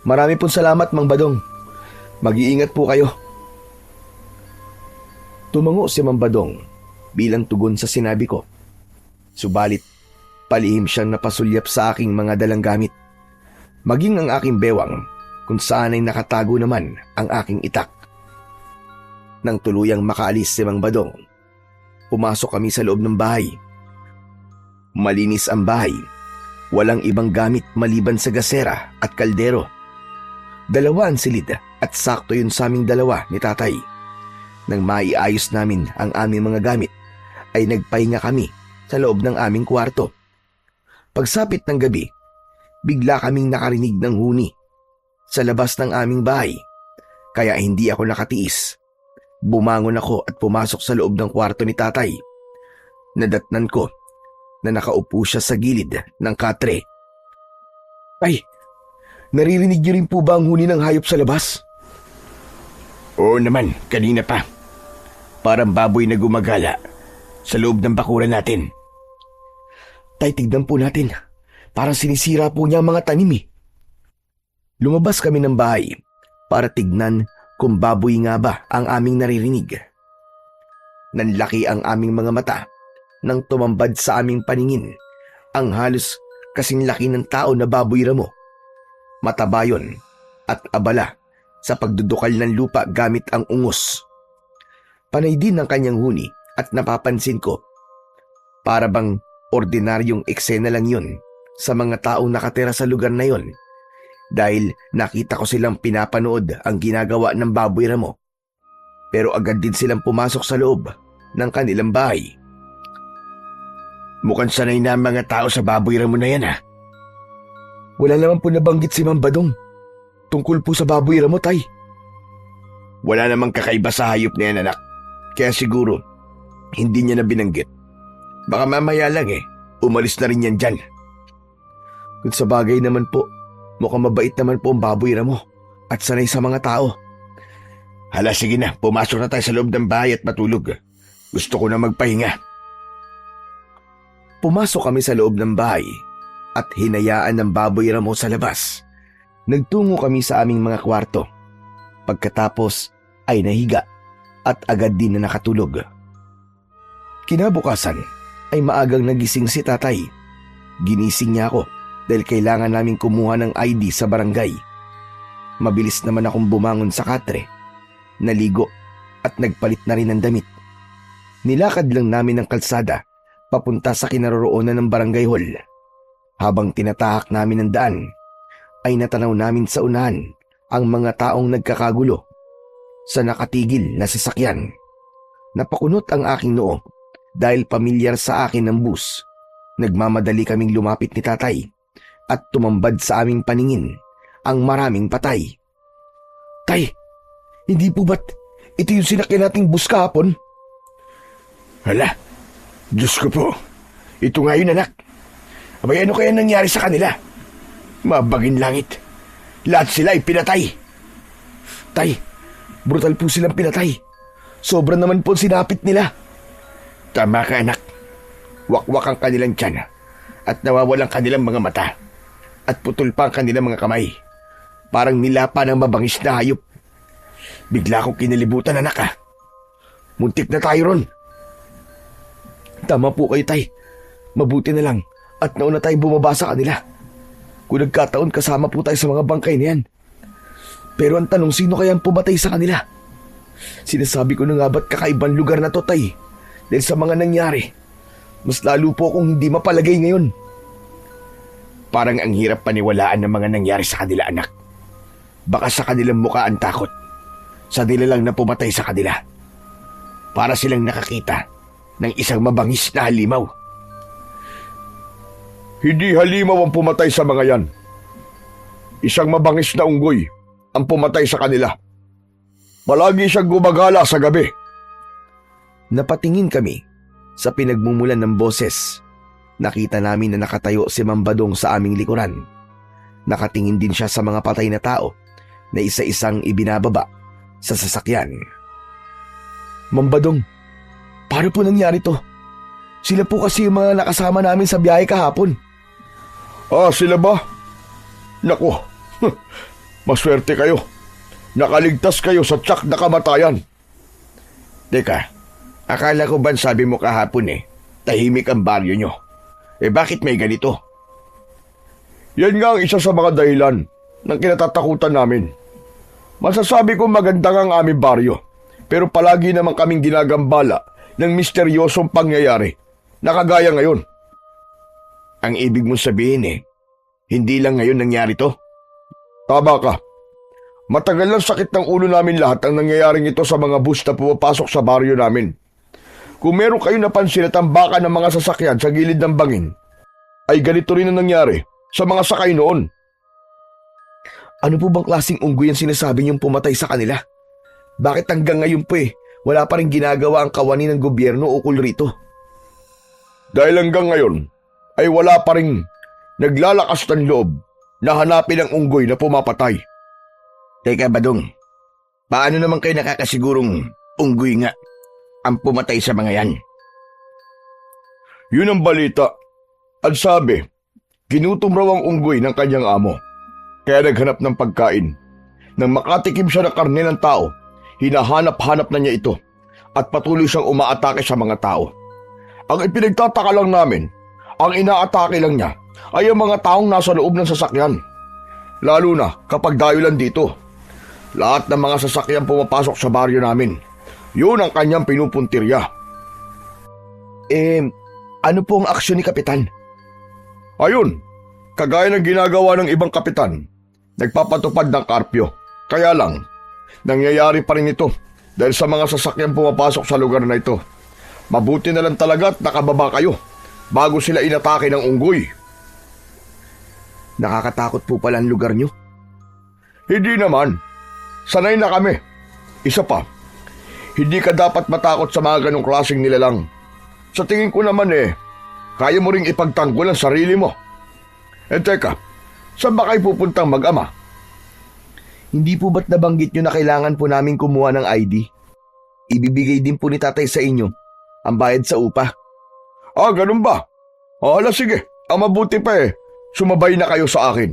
Speaker 1: Marami pong salamat, Mang Badong. Mag-iingat po kayo. Tumango si Mang Badong bilang tugon sa sinabi ko. Subalit, palihim siyang napasulyap sa aking mga dalang gamit. Maging ang aking bewang kung saan ay nakatago naman ang aking itak. Nang tuluyang makaalis si Mang Badong, pumasok kami sa loob ng bahay. Malinis ang bahay. Walang ibang gamit maliban sa gasera at kaldero. 2 ang silid at sakto yun sa aming 2 ni tatay. Nang maiayos namin ang aming mga gamit, ay nagpahinga kami sa loob ng aming kwarto. Pagsapit ng gabi, bigla kaming nakarinig ng huni sa labas ng aming bahay. Kaya hindi ako nakatiis. Bumangon ako at pumasok sa loob ng kwarto ni tatay. Nadatnan ko na nakaupo siya sa gilid ng katre. Ay, naririnig niyo rin po ba ang huni ng hayop sa labas?
Speaker 3: Oo naman, kanina pa.
Speaker 1: Parang baboy na gumagala. sa loob ng bakuran natin. Tay, tignan po natin. Parang sinisira po niya ang mga tanim eh. Lumabas kami ng bahay para tignan kung baboy nga ba ang aming naririnig. Nanlaki ang aming mga mata nang tumambad sa aming paningin ang halos kasing laki ng tao na baboy ramo. Mataba yun at abala sa pagdudukal ng lupa gamit ang ungos. Panay din ang kanyang huni at napapansin ko para bang ordinaryong eksena lang yun sa mga taong nakatira sa lugar na yon dahil nakita ko silang pinapanood ang ginagawa ng baboy ramo. Pero agad din silang pumasok sa loob ng kanilang bahay. Mukhang sanay na ang mga tao sa baboy ramo na yan ha. Wala naman po nabanggit si Mang Badong tungkol po sa baboy ramo, tay. Wala namang kakaiba sa hayop na yan, anak. Kaya siguro, hindi niya na binanggit. Baka mamaya lang umalis na rin yan dyan. Kung sa bagay naman po, mukhang mabait naman po ang baboy ramo at sanay sa mga tao. Hala, sige na, pumasok na tayo sa loob ng bahay at matulog. Gusto ko na magpahinga. Pumasok kami sa loob ng bahay at hinayaan ng baboy ramo sa labas. Nagtungo kami sa aming mga kwarto. Pagkatapos ay nahiga at agad din na nakatulog. Kinabukasan ay maagang nagising si tatay. Ginising niya ako dahil kailangan naming kumuha ng ID sa barangay. Mabilis naman akong bumangon sa katre, naligo at nagpalit na rin ng damit. Nilakad lang namin ang kalsada papunta sa kinaroroonan ng barangay hall. Habang tinatahak namin ang daan, ay natanaw namin sa unahan ang mga taong nagkakagulo sa nakatigil na sasakyan. Napakunot ang aking noo dahil pamilyar sa akin ang bus. Nagmamadali kaming lumapit ni tatay at tumambad sa aming paningin ang maraming patay. Tay, hindi po ba't ito yung sinakyan nating bus kahapon? Hala, Diyos ko po, ito nga yun anak. Abay, ano kaya nangyari sa kanila? Mabagin langit. Lahat sila ay pinatay. Tay, brutal po silang pinatay. Sobra naman po sinapit nila. Tama ka anak. Wakwak ang kanilang tiyan at nawawalang kanilang mga mata at putol pa ang kanilang mga kamay. Parang nilapa ng mabangis na hayop. Bigla akong kinalibutan anak Muntik na tayo ron. Tama po kayo tay. Mabuti na lang at nauna tayong bumaba sa kanila. Kung nagkataon kasama po tayo sa mga bangkay na yan. Pero ang tanong, sino kaya ang pumatay sa kanila? Sinasabi ko na nga ba't kakaibang lugar na to tay? Dahil sa mga nangyari, mas lalo po akong hindi mapalagay ngayon. Parang ang hirap paniwalaan ng mga nangyari sa kanila anak. Baka sa kanilang mukha ang takot. Sa nila lang na pumatay sa kanila. Para silang nakakita ng isang mabangis na halimaw.
Speaker 3: Hindi halimaw ang pumatay sa mga yan. Isang mabangis na unggoy ang pumatay sa kanila. Palagi siyang gumagala sa gabi.
Speaker 1: Napatingin kami sa pinagmumulan ng boses. Nakita namin na nakatayo si Mambadong sa aming likuran. Nakatingin din siya sa mga patay na tao na isa-isang ibinababa sa sasakyan. Mambadong, paano po nangyari to? Sila po kasi yung mga nakasama namin sa biyahe kahapon.
Speaker 3: Sila ba? Naku, maswerte kayo. Nakaligtas kayo sa tiyak na kamatayan.
Speaker 1: Teka, akala ko ba sabi mo kahapon tahimik ang baryo nyo? Bakit may ganito?
Speaker 3: Yan nga ang isa sa mga dahilan ng kinatatakutan namin. Masasabi ko maganda ang aming baryo, pero palagi naman kaming ginagambala ng misteryosong pangyayari na kagaya ngayon.
Speaker 1: Ang ibig mong sabihin hindi lang ngayon nangyari to?
Speaker 3: Tama ka. Matagal lang sakit ng ulo namin lahat ang nangyayaring ito sa mga bus na pumapasok sa baryo namin. Kung meron kayo napansin at tambakan ng mga sasakyan sa gilid ng bangin, ay ganito rin ang nangyari sa mga sakay noon.
Speaker 1: Ano po bang klaseng unggoy ang sinasabi niyong pumatay sa kanila? Bakit hanggang ngayon po wala pa rin ginagawa ang kawani ng gobyerno ukol rito?
Speaker 3: Dahil hanggang ngayon ay wala pa rin naglalakas ng loob na hanapin ang unggoy na pumapatay.
Speaker 1: Teka Badong, paano naman kayo nakakasigurong unggoy nga ang pumatay sa mga yan?
Speaker 3: Yun ang balita. At sabi, ginutom raw ang unggoy ng kanyang amo. Kaya naghanap ng pagkain. Nang makatikim siya ng karne ng tao, hinahanap-hanap na niya ito at patuloy siyang umaatake sa mga tao. Ang ipinagtataka lang namin, ang inaatake lang niya ay ang mga taong nasa loob ng sasakyan. Lalo na kapag dayolan dito. Lahat ng mga sasakyan pumapasok sa baryo namin. Yun ang kanyang pinupuntirya.
Speaker 1: Ano po ang aksyon ni Kapitan?
Speaker 3: Ayun, kagaya ng ginagawa ng ibang kapitan, nagpapatupad ng karpyo. Kaya lang, nangyayari pa rin ito dahil sa mga sasakyan pumapasok sa lugar na ito. Mabuti na lang talaga at nakababa kayo bago sila inatake ng unggoy.
Speaker 1: Nakakatakot po pala ang lugar niyo.
Speaker 3: Hindi naman. Sanay na kami. Isa pa, hindi ka dapat matakot sa mga ganong klaseng nilalang. Sa tingin ko naman kaya mo ring ipagtanggol ang sarili mo. Teka, saan ba kayo pupuntang mag-ama?
Speaker 1: Hindi po ba't nabanggit niyo na kailangan po namin kumuha ng ID? Ibibigay din po ni tatay sa inyo ang bayad sa upa.
Speaker 3: Ganun ba? Hala, sige. Ang mabuti pa sumabay na kayo sa akin.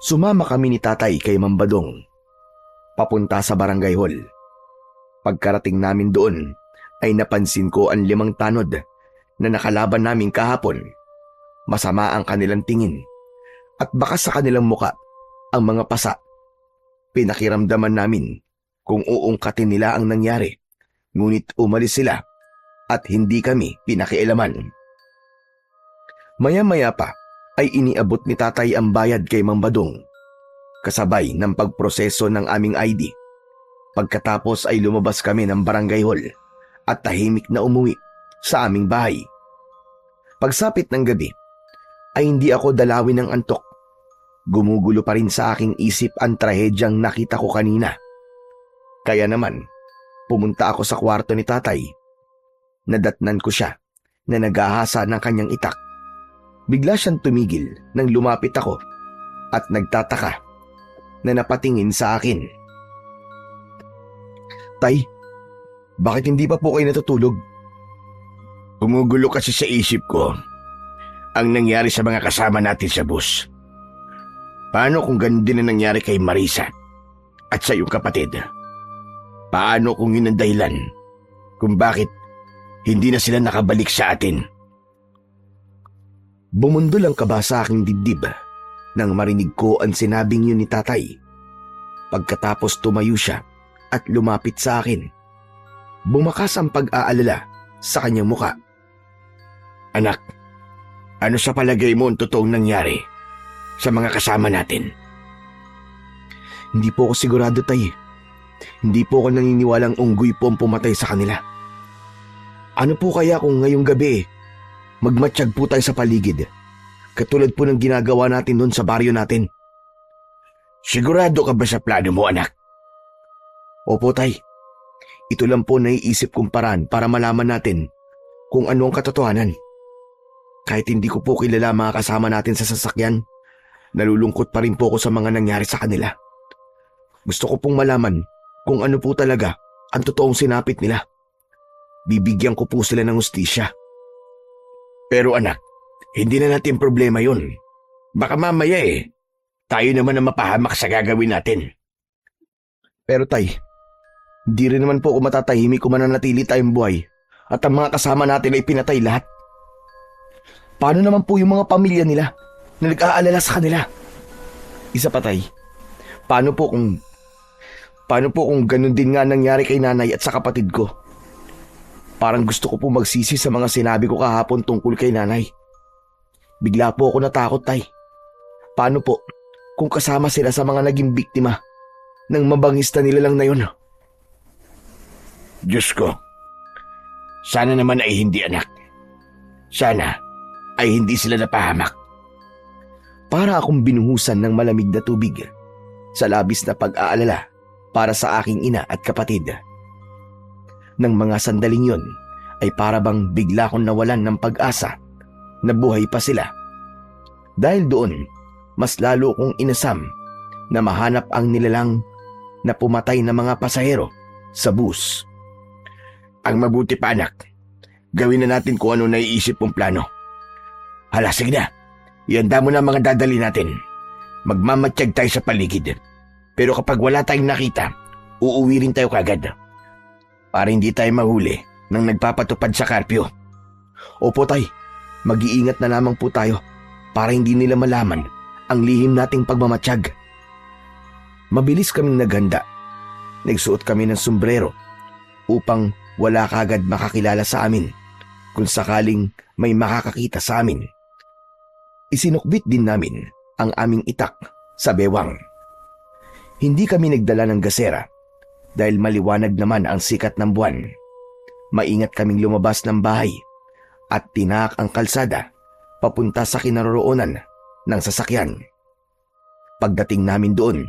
Speaker 1: Sumama kami ni tatay kay Mambadong, papunta sa barangay hall. Pagkarating namin doon, ay napansin ko ang 5 tanod na nakalaban namin kahapon. Masama ang kanilang tingin at baka sa kanilang muka ang mga pasa. Pinakiramdaman namin kung uungkatin nila ang nangyari, ngunit umalis sila at hindi kami pinakialaman. Maya-maya pa ay iniabot ni tatay ang bayad kay Mambadong, kasabay ng pagproseso ng aming ID. Pagkatapos ay lumabas kami ng barangay hall at tahimik na umuwi sa aming bahay. Pagsapit ng gabi ay hindi ako dalawin ng antok. Gumugulo pa rin sa aking isip ang trahedyang nakita ko kanina. Kaya naman, pumunta ako sa kwarto ni tatay. Nadatnan ko siya na naghahasa ng kanyang itak. Bigla siyang tumigil nang lumapit ako at nagtataka na napatingin sa akin. Tay, bakit hindi pa po kayo natutulog?
Speaker 2: Gumugulo kasi sa isip ko ang nangyari sa mga kasama natin sa bus. Paano kung ganun din ang nangyari kay Marisa at sa iyong kapatid? Paano kung yun ang dahilan kung bakit hindi na sila nakabalik sa atin?
Speaker 1: Bumundol ang kaba sa aking dibdib nang marinig ko ang sinabing yun ni tatay. Pagkatapos tumayo siya at lumapit sa akin. Bumakas ang pag-aalala sa kanyang muka.
Speaker 2: Anak, ano sa palagay mo ang totoong nangyari sa mga kasama natin?
Speaker 1: Hindi po ako sigurado, tay. Hindi po ako naniniwalang unggoy po ang pumatay sa kanila. Ano po kaya kung ngayong gabi magmatsyag po tayo sa paligid, katulad po ng ginagawa natin doon sa baryo natin?
Speaker 2: Sigurado ka ba sa plano mo, anak?
Speaker 1: Opo, tay. Ito lang po naiisip kong paraan para malaman natin kung ano ang katotohanan. Kahit hindi ko po kilala mga kasama natin sa sasakyan, nalulungkot pa rin po ako sa mga nangyari sa kanila. Gusto ko pong malaman kung ano po talaga ang totoong sinapit nila. Bibigyan ko po sila ng hustisya.
Speaker 2: Pero anak, hindi na natin problema yun. Baka mamaya tayo naman ang mapahamak sa gagawin natin.
Speaker 1: Pero tay, hindi rin naman po ako matatahimik kung mananatili tayong buhay at ang mga kasama natin ay pinatay lahat. Paano naman po yung mga pamilya nila na nag-aalala sa kanila? Isa pa, tay, paano po kung ganun din nga nangyari kay nanay at sa kapatid ko? Parang gusto ko po magsisi sa mga sinabi ko kahapon tungkol kay nanay. Bigla po ako natakot, tay. Paano po kung kasama sila sa mga naging biktima ng mabangista nila lang na yun?
Speaker 2: Diyos ko, sana naman ay hindi, anak. Sana ay hindi sila napahamak.
Speaker 1: Para akong binuhusan ng malamig na tubig sa labis na pag-aalala para sa aking ina at kapatid. Nang mga sandaling yun ay para bang bigla kong nawalan ng pag-asa na buhay pa sila. Dahil doon, mas lalo kong inasam na mahanap ang nilalang na pumatay na mga pasahero sa bus.
Speaker 2: Ang mabuti pa, anak,
Speaker 1: Gawin na natin kung ano naiisip mong plano. Hala, sige na. Ihanda mo na ang mga dadali natin. Magmamatsyag tayo sa paligid. Pero kapag wala tayong nakita, uuwi rin tayo kagad. Para hindi tayo mahuli nang nagpapatupad sa karpyo. Opo tay, mag-iingat na lamang po tayo para hindi nila malaman ang lihim nating pagmamatsyag. Mabilis kaming naghanda. Nagsuot kami ng sombrero upang wala kagad makakilala sa amin kung sakaling may makakakita sa amin. Isinukbit din namin ang aming itak sa bewang. Hindi kami nagdala ng gasera dahil maliwanag naman ang sikat ng buwan. Maingat kaming lumabas ng bahay at tinaak ang kalsada papunta sa kinaroroonan ng sasakyan. Pagdating namin doon,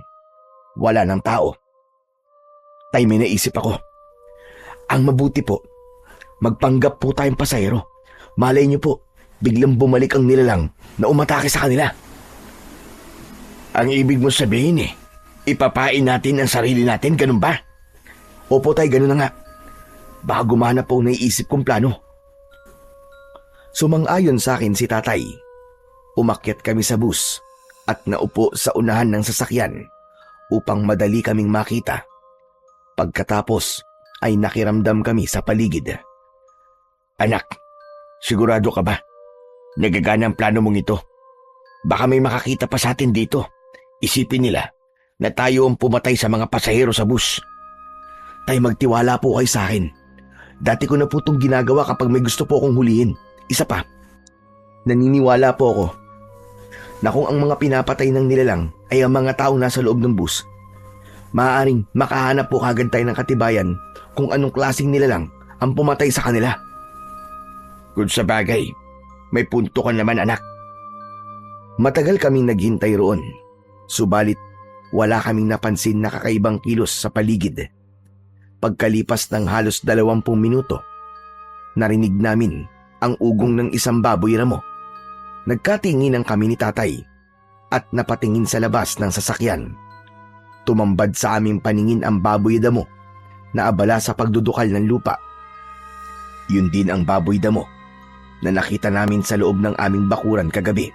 Speaker 1: wala ng tao. Tay, may naisip ako. Ang mabuti po, magpanggap po tayong pasahero. Malay niyo po, biglang bumalik ang nilalang na umatake sa kanila. Ang ibig mo sabihin ipapain natin ang sarili natin, ganun ba? Opo tay, ganun na nga. Baka gumana po naiisip kong plano. Sumang-ayon sa akin si tatay. Umakyat kami sa bus at naupo sa unahan ng sasakyan upang madali kaming makita. Pagkatapos ay nakiramdam kami sa paligid. Anak, sigurado ka ba? Nagagana ang plano mong ito. Baka may makakita pa sa atin dito. Isipin nila na tayo ang pumatay sa mga pasahero sa bus. Tay, magtiwala po kayo sa akin. Dati ko na po itong ginagawa kapag may gusto po akong hulihin. Isa pa, naniniwala po ako na kung ang mga pinapatay ng nilalang ay ang mga taong nasa loob ng bus, maaaring makahanap po kagad tayo ng katibayan kung anong klaseng nilalang ang pumatay sa kanila. Kung sa bagay, may punto ka naman anak. Matagal kaming naghintay roon, subalit wala kaming napansin na kakaibang kilos sa paligid. Pagkalipas ng halos 20 minuto, narinig namin ang ugong ng isang baboy ramo. Nagkatinginan kami ni tatay at napatingin sa labas ng sasakyan. Tumambad sa aming paningin ang baboy damo na abala sa pagdudukal ng lupa. Yun din ang baboy damo na nakita namin sa loob ng aming bakuran kagabi.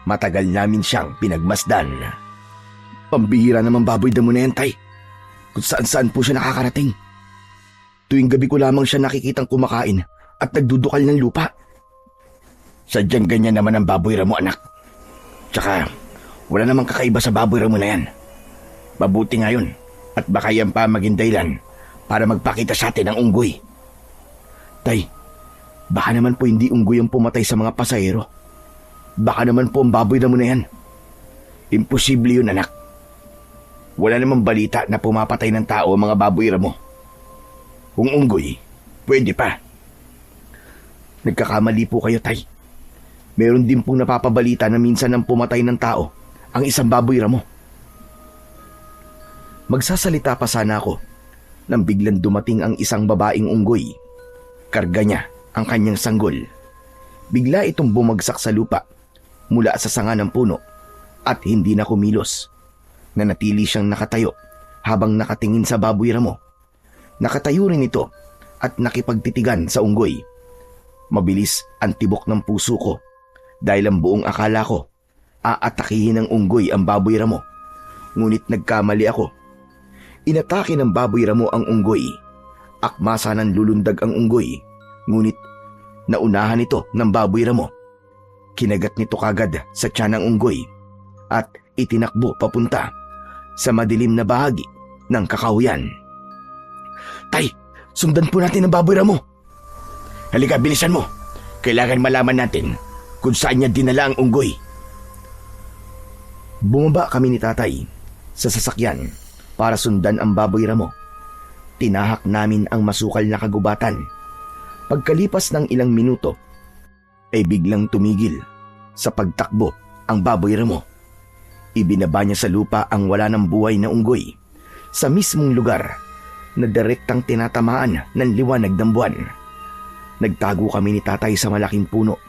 Speaker 1: Matagal namin siyang pinagmasdan. Pambihira naman baboy damo na yan, tay. Kung saan-saan po siya nakakarating. Tuwing gabi ko lamang siya nakikitang kumakain at nagdudukal ng lupa. Sadyang ganyan naman ang baboy ramo, anak. Tsaka, wala namang kakaiba sa baboy ramo na yan. Mabuti ngayon at baka yan pa maging dahilan para magpakita sa atin ng unggoy. Tay, baka naman po hindi unggoy ang pumatay sa mga pasahero. Baka naman po ang baboy ramo na yan. Imposible yun, anak. Wala namang balita na pumapatay ng tao ang mga baboy ramo. Kung unggoy, pwede pa. Nagkakamali po kayo, tay. Meron din pong napapabalita na minsan nang pumatay ng tao ang isang baboy ramo. Magsasalita pa sana ako nang biglang dumating ang isang babaeng unggoy. Karga niya ang kanyang sanggol. Bigla itong bumagsak sa lupa mula sa sanga ng puno at hindi na kumilos. Nanatili siyang nakatayo habang nakatingin sa baboy ramo. Nakatayo rin ito at nakipagtitigan sa unggoy. Mabilis ang tibok ng puso ko dahil ang buong akala ko aatakihin ng unggoy ang baboy ramo. Ngunit nagkamali ako. Inatake ng baboy ramo ang unggoy. Akmasa ng lulundag ang unggoy, ngunit naunahan ito ng baboy ramo. Kinagat nito kagad sa tiyan ng unggoy at itinakbo papunta sa madilim na bahagi ng kakahuyan. Tay, sundan po natin ang baboy ramo. Halika, bilisan mo. Kailangan malaman natin kung saan niya dinala ang unggoy. Bumaba kami ni tatay sa sasakyan para sundan ang baboy ramo. Tinahak namin ang masukal na kagubatan. Pagkalipas ng ilang minuto, ay biglang tumigil sa pagtakbo ang baboy ramo. Ibinaba niya sa lupa ang wala ng buhay na unggoy sa mismong lugar na direktang tinatamaan ng liwanag ng buwan. Nagtago kami ni tatay sa malaking puno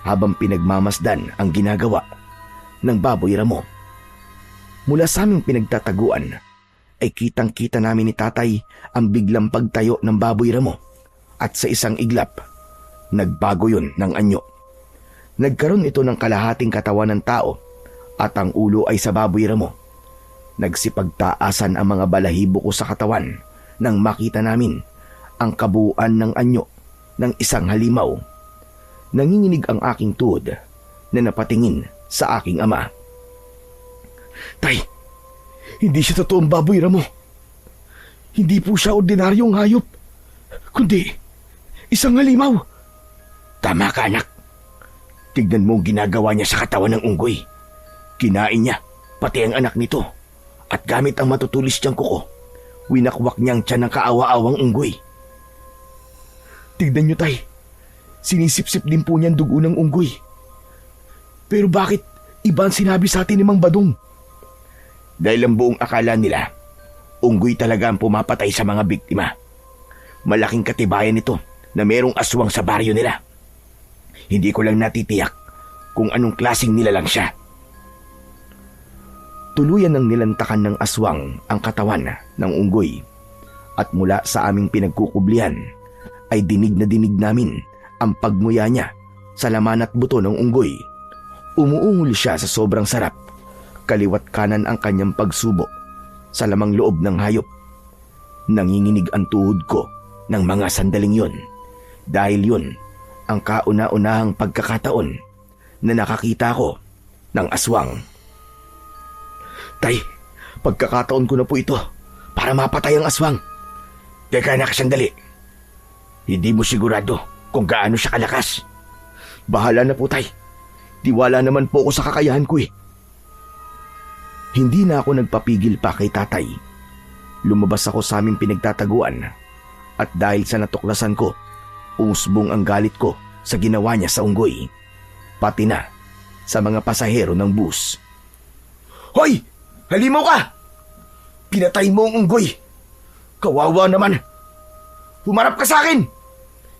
Speaker 1: habang pinagmamasdan ang ginagawa ng baboy ramo. Mula sa aming pinagtataguan ay kitang-kita namin ni tatay ang biglang pagtayo ng baboy ramo At sa isang iglap, nagbago yun ng anyo. Nagkaroon ito ng kalahating katawan ng tao at ang ulo ay sa baboy ramo. Nagsipagtaasan ang mga balahibo ko sa katawan nang makita namin ang kabuuan ng anyo ng isang halimaw. Nanginginig ang aking tuhod na napatingin sa aking ama. Tay, hindi siya totoong baboy ramo. Hindi po siya ordinaryong hayop, kundi isang halimaw. Tama ka, anak. Tignan mo ang ginagawa niya sa katawan ng unggoy. Kinain niya, pati ang anak nito. At gamit ang matutulis niyang kuko, winakwak niyang tiyan ng kaawa-awang unggoy. Tignan niyo, tay. Sinisip-sip din po niyan dugo ng unggoy. Pero bakit iba ang sinabi sa atin ni Mang Badong? Dahil ang buong akala nila, unggoy talaga ang pumapatay sa mga biktima. Malaking katibayan nito na merong aswang sa baryo nila. Hindi ko lang natitiyak kung anong klaseng nilalang siya. Tuluyan ng nilantakan ng aswang ang katawan ng unggoy at mula sa aming pinagkukublihan ay dinig namin ang pagmuya niya sa laman at buto ng unggoy. Umuungol siya sa sobrang sarap. Kaliwat kanan ang kanyang pagsubo sa lamang loob ng hayop. Nanginginig ang tuhod ko ng mga sandaling yon dahil yun ang kauna-unahang pagkakataon na nakakita ko ng aswang. Tay, pagkakataon ko na po ito para mapatay ang aswang. Teka, anak, sandali. Hindi mo sigurado kung gaano siya kalakas. Bahala na po, tay. Tiwala naman po ako sa kakayahan ko eh. Hindi na ako nagpapigil pa kay tatay. Lumabas ako sa aming pinagtataguan at dahil sa natuklasan ko, umusbong ang galit ko sa ginawa niya sa unggoy, pati na sa mga pasahero ng bus. Hoy! Halimaw ka! Pinatay mo ang unggoy! Kawawa naman! Humarap ka sa akin!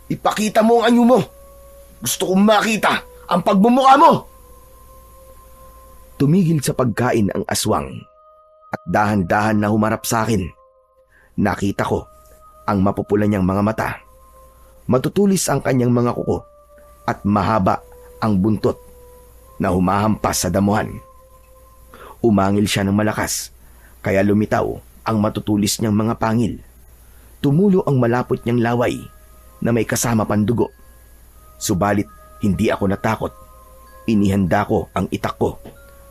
Speaker 1: Ipakita mo ang anyo mo! Gusto kong makita ang pagmumukha mo! Tumigil sa pagkain ang aswang at dahan-dahan na humarap sa akin. Nakita ko ang mapupula niyang mga mata. Matutulis ang kanyang mga kuko at mahaba ang buntot na humahampas sa damuhan. Umangil siya ng malakas, kaya lumitaw ang matutulis niyang mga pangil. Tumulo ang malapot niyang laway na may kasama pandugo. Subalit hindi ako natakot. Inihanda ko ang itak ko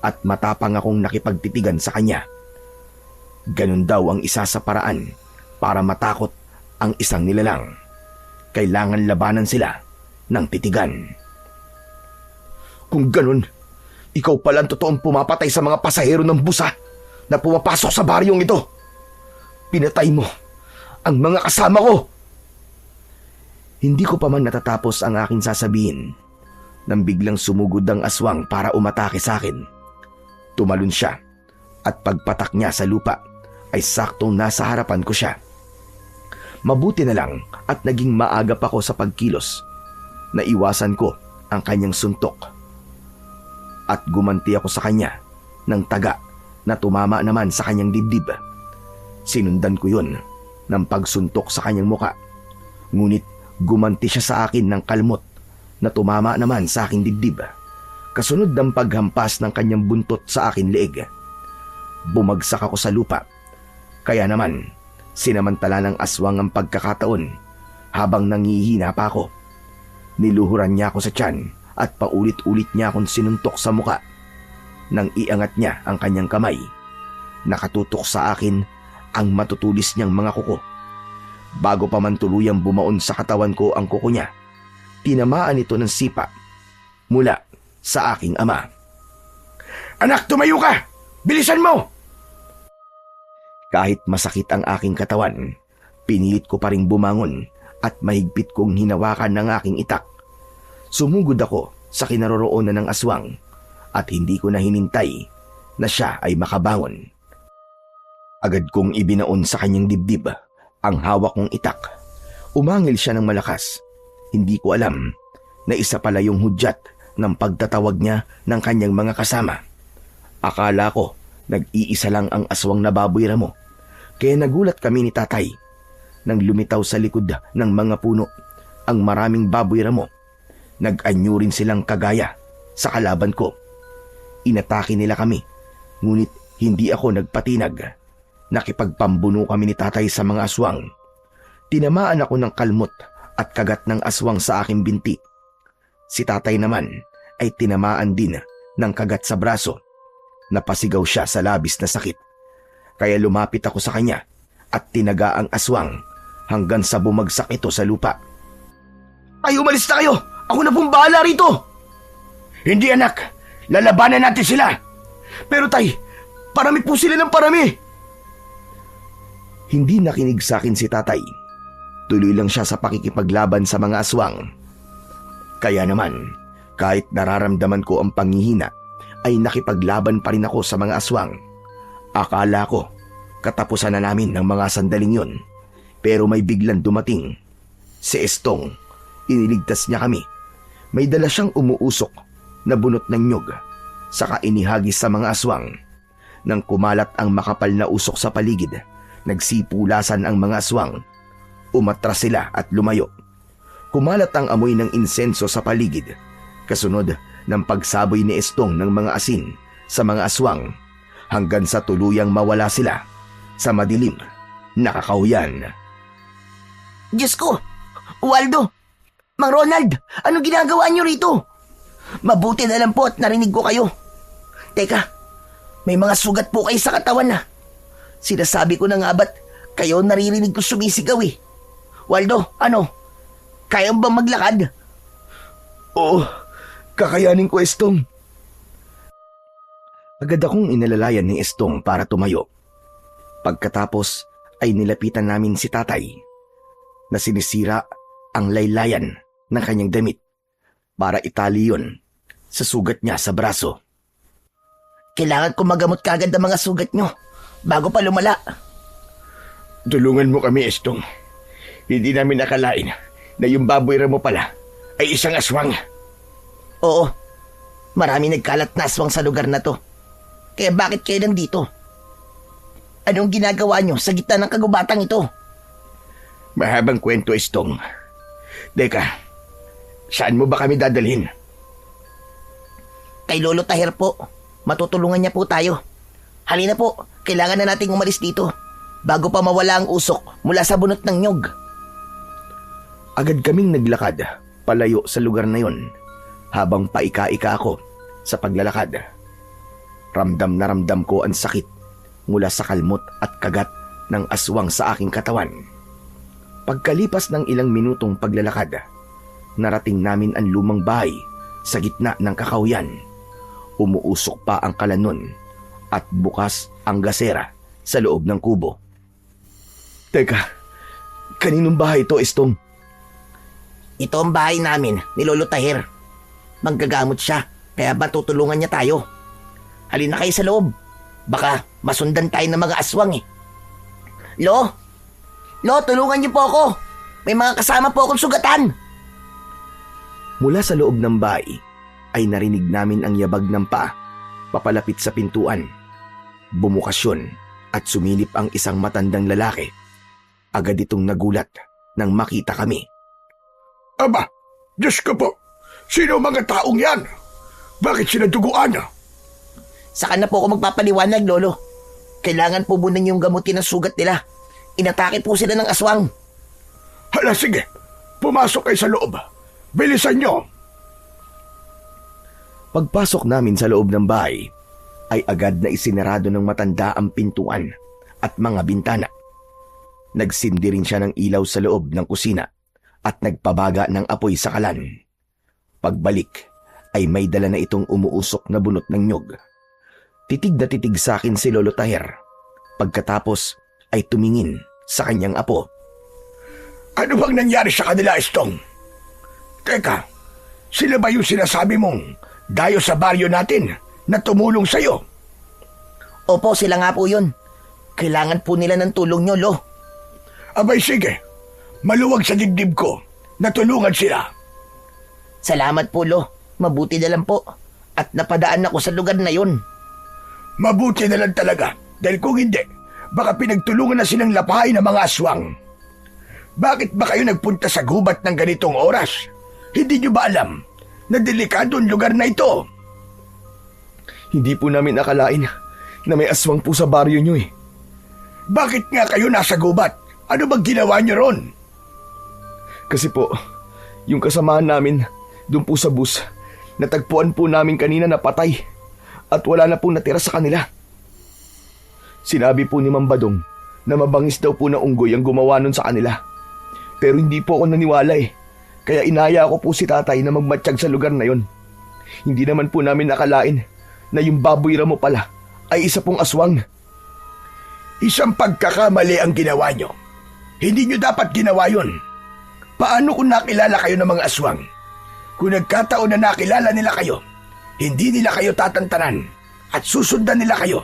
Speaker 1: at matapang akong nakipagtitigan sa kanya. Ganun daw ang isa sa paraan para matakot ang isang nilalang. Kailangan labanan sila ng titigan. Kung ganun, ikaw pala ang totoong pumapatay sa mga pasahero ng busa na pumapasok sa baryong ito. Pinatay mo ang mga kasama ko. Hindi ko pa man natatapos ang aking sasabihin nang biglang sumugod ang aswang para umatake sa akin. Tumalon siya at pagpatak niya sa lupa ay saktong nasa harapan ko siya. Mabuti na lang at naging maagap ako sa pagkilos. Naiwasan ko ang kanyang suntok. At gumanti ako sa kanya ng taga na tumama naman sa kanyang dibdib. Sinundan ko yun ng pagsuntok sa kanyang muka. Ngunit gumanti siya sa akin ng kalmot na tumama naman sa aking dibdib. Kasunod ng paghampas ng kanyang buntot sa aking leeg. Bumagsak ako sa lupa. Kaya naman, sinamantala ng aswang ang pagkakataon habang nangihina pa ako. Niluhuran niya ako sa tiyan at paulit-ulit niya akong sinuntok sa muka. Nang iangat niya ang kanyang kamay, nakatutok sa akin ang matutulis niyang mga kuko. Bago pa man tuluyang bumaon sa katawan ko ang kuko niya, tinamaan ito ng sipa mula sa aking ama. Anak, tumayo ka! Bilisan mo! Kahit masakit ang aking katawan, pinilit ko pa ring bumangon at mahigpit kong hinawakan ng aking itak. Sumugod ako sa kinaroroonan ng aswang at hindi ko na hinintay na siya ay makabangon. Agad kong ibinaon sa kanyang dibdib ang hawak kong itak. Umangil siya ng malakas. Hindi ko alam na isa pala yung hudyat ng pagtatawag niya ng kanyang mga kasama. Akala ko nag-iisa lang ang aswang na baboy ramo, kaya nagulat kami ni tatay nang lumitaw sa likod ng mga puno ang maraming baboy ramo. Nag-anyo rin silang kagaya sa kalaban ko. Inatake nila kami, ngunit hindi ako nagpatinag. Nakipagpambuno kami ni tatay sa mga aswang. Tinamaan ako ng kalmot at kagat ng aswang sa aking binti. Si tatay naman ay tinamaan din ng kagat sa braso. Napasigaw siya sa labis na sakit. Kaya lumapit ako sa kanya at tinaga ang aswang hanggang sa bumagsak ito sa lupa.
Speaker 2: Ay, umalis na kayo! Ako na pong bahala rito!
Speaker 3: Hindi anak, lalabanan natin sila.
Speaker 2: Pero tay, parami po sila ng parami!
Speaker 1: Hindi nakinig sa akin si tatay. Tuloy lang siya sa pakikipaglaban sa mga aswang. Kaya naman, kahit nararamdaman ko ang panghihina, ay nakipaglaban pa rin ako sa mga aswang. Akala ko, katapusan na namin ng mga sandaling yun. Pero may biglang dumating. Si Estong, iniligtas niya kami. May dala siyang umuusok na bunot ng nyog, saka inihagis sa mga aswang. Nang kumalat ang makapal na usok sa paligid, nagsipulasan ang mga aswang. Umatras sila at lumayo. Kumalat ang amoy ng insenso sa paligid, kasunod ng pagsaboy ni Estong ng mga asin sa mga aswang, hanggang sa tuluyang mawala sila sa madilim na kakahuyan.
Speaker 2: Diyos ko! Waldo! Mang Ronald! Anong ginagawa niyo rito? Mabuti na lang po at narinig ko kayo. Teka, may mga sugat po kayo sa katawan na. Sinasabi ko na nga ba't kayo naririnig ko sumisigaw eh. Waldo, ano? Kaya mo bang maglakad?
Speaker 1: Oo, kakayanin ko, Estong. Agad akong inalalayan ni Estong para tumayo. Pagkatapos ay nilapitan namin si tatay na sinisira ang laylayan ng kanyang damit para itali yun sa sugat niya sa braso.
Speaker 2: Kailangan ko magamot kagad ang mga sugat nyo bago pa lumala.
Speaker 3: Tulungan mo kami, Estong. Hindi namin nakalain na yung baboy ramo pala ay isang aswang.
Speaker 2: Oo, marami nagkalat na aswang sa lugar na to. Kaya bakit kayo nandito? Anong ginagawa nyo sa gitna ng kagubatang ito?
Speaker 3: Mahabang kwento, Estong. Teka, saan mo ba kami dadalhin?
Speaker 2: Kay Lolo Taher po. Matutulungan niya po tayo. Halina po, kailangan na nating umalis dito bago pa mawala ang usok mula sa bunot ng nyog.
Speaker 1: Agad kaming naglakad palayo sa lugar na yon habang paika-ika ako sa paglalakad. Ramdam na ramdam ko ang sakit mula sa kalmot at kagat ng aswang sa aking katawan. Pagkalipas ng ilang minutong paglalakad, narating namin ang lumang bahay sa gitna ng kakahuyan. Umuusok pa ang kalanon at bukas ang gasera sa loob ng kubo. Teka, kaninong bahay ito, Estong?
Speaker 2: Ito ang bahay namin ni Lolo Taher. Manggagamot siya, kaya matutulungan niya tayo. Halina kayo sa loob. Baka masundan tayo ng mga aswang eh. Lo, tulungan niyo po ako. May mga kasama po akong sugatan.
Speaker 1: Mula sa loob ng bahay ay narinig namin ang yabag ng paa papalapit sa pintuan. Bumukas yun at sumilip ang isang matandang lalaki. Agad itong nagulat nang makita kami.
Speaker 3: Aba, Diyos ko po, sino mga taong yan? Bakit sila duguan?
Speaker 2: Saka na po ako magpapaliwanag, Lolo. Kailangan po muna niyong gamutin ang sugat nila. Inatake po sila ng aswang.
Speaker 3: Hala, sige, pumasok kayo sa loob. Bilisan nyo.
Speaker 1: Pagpasok namin sa loob ng bahay, ay agad na isinarado ng matanda ang pintuan at mga bintana. Nagsindi rin siya ng ilaw sa loob ng kusina at nagpabaga ng apoy sa kalan. Pagbalik ay may dala na itong umuusok na bunot ng nyog. Titig na titig sa akin si Lolo Taher. Pagkatapos ay tumingin sa kanyang apo.
Speaker 3: Ano bang nangyari sa kanila, Estong? Teka, sila ba yung sinasabi mong dayo sa baryo natin na tumulong sa'yo?
Speaker 2: Opo, sila nga po yun. Kailangan po nila ng tulong nyo, Lo.
Speaker 3: Abay sige, maluwag sa dibdib ko na tulungan sila.
Speaker 2: Salamat po, Lo. Mabuti na lang po. At napadaan ako sa lugar na yun.
Speaker 3: Mabuti na lang talaga dahil kung hindi, baka pinagtulungan na silang lapahay ng mga aswang.
Speaker 4: Bakit ba kayo nagpunta sa gubat ng ganitong oras? Hindi nyo ba alam na delikado ang lugar na ito?
Speaker 1: Hindi po namin akalain na may aswang po sa baryo nyo eh.
Speaker 4: Bakit nga kayo nasa gubat? Ano bang ginawa nyo ron?
Speaker 1: Kasi po, yung kasamahan namin doon po sa bus, natagpuan po namin kanina na patay at wala na pong natira sa kanila. Sinabi po ni Mang Badong na mabangis daw po na unggoy ang gumawa nun sa kanila. Pero hindi po ako naniwala eh. Kaya inaya ko po si tatay na magmatsyag sa lugar na yon. Hindi naman po namin nakalain na yung baboy ramo pala ay isa pong aswang.
Speaker 4: Isang pagkakamali ang ginawa nyo. Hindi nyo dapat ginawa yun. Paano kung nakilala kayo ng mga aswang? Kung nagkataon na nakilala nila kayo, hindi nila kayo tatantanan at susundan nila kayo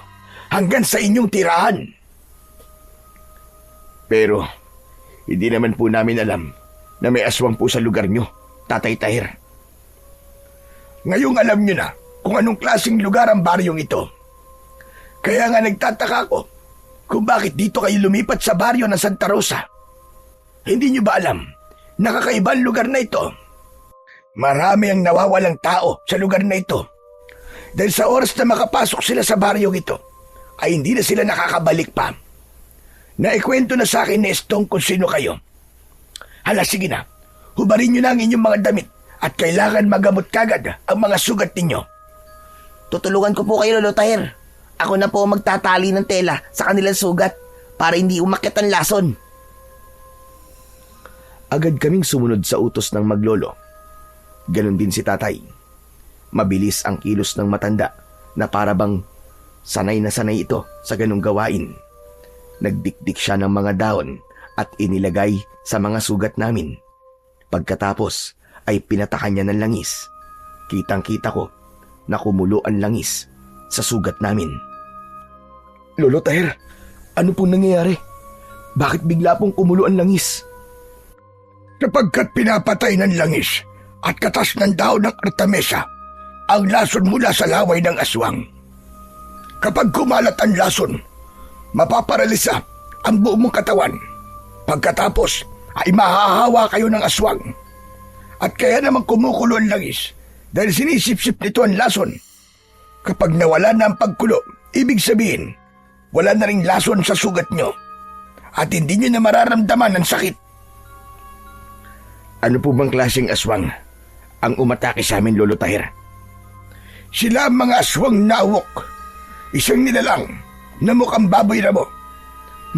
Speaker 4: hanggang sa inyong tirahan.
Speaker 1: Pero hindi naman po namin alam na may aswang po sa lugar nyo, Tatay Tahir.
Speaker 4: Ngayong alam nyo na kung anong klaseng lugar ang baryong ito. Kaya nga nagtataka ko kung bakit dito kayo lumipat sa baryo ng Santa Rosa. Hindi nyo ba alam na kakaibang lugar na ito? Marami ang nawawalang tao sa lugar na ito. Dahil sa oras na makapasok sila sa baryong ito, ay hindi na sila nakakabalik pa. Naikwento na sa akin ni Estong kung sino kayo. Hala, sige na. Hubarin nyo na ang inyong mga damit at kailangan magamot kagad ang mga sugat ninyo.
Speaker 2: Tutulungan ko po kayo, Lolo Tahir. Ako na po magtatali ng tela sa kanilang sugat para hindi umakyat ang lason.
Speaker 1: Agad kaming sumunod sa utos ng maglolo. Ganon din si tatay. Mabilis ang kilos ng matanda na para bang sanay na sanay ito sa ganong gawain. Nagdikdik siya ng mga dahon at inilagay sa mga sugat namin. Pagkatapos ay pinatakan niya ng langis. Kitang-kita ko na kumulo ang langis sa sugat namin. Lolo Tahir, ano pong nangyayari? Bakit bigla pong kumulo ang langis?
Speaker 4: Sapagkat pinapatay ng langis at katas ng daon ng artemisa ang lason mula sa laway ng aswang. Kapag kumalat ang lason, mapaparalisa ang buong mong katawan. Pagkatapos ay mahahawa kayo ng aswang. At kaya naman kumukulo ang langis dahil sinisipsip nito ang lason. Kapag nawala na ang pagkulo, ibig sabihin, wala na ring lason sa sugat nyo at hindi nyo na mararamdaman ang sakit.
Speaker 1: Ano po bang klaseng aswang ang umatake sa amin, Lolo Tahir?
Speaker 4: Sila ang mga aswang naawok. Isang nilalang na mukhang baboy ramo.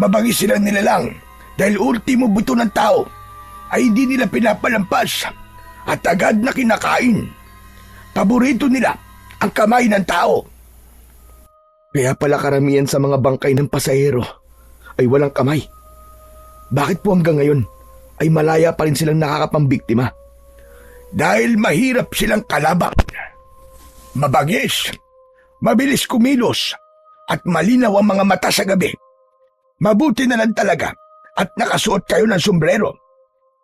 Speaker 4: Mabangis silang nilalang dahil ultimo buto ng tao ay hindi nila pinapalampas at agad na kinakain. Paborito nila ang kamay ng tao.
Speaker 1: Kaya pala karamihan sa mga bangkay ng pasahero ay walang kamay. Bakit po hanggang ngayon ay malaya pa rin silang nakakapambiktima?
Speaker 4: Dahil mahirap silang kalaban. Mabagis, mabilis kumilos, at malinaw ang mga mata sa gabi. Mabuti na lang talaga at nakasuot kayo ng sombrero.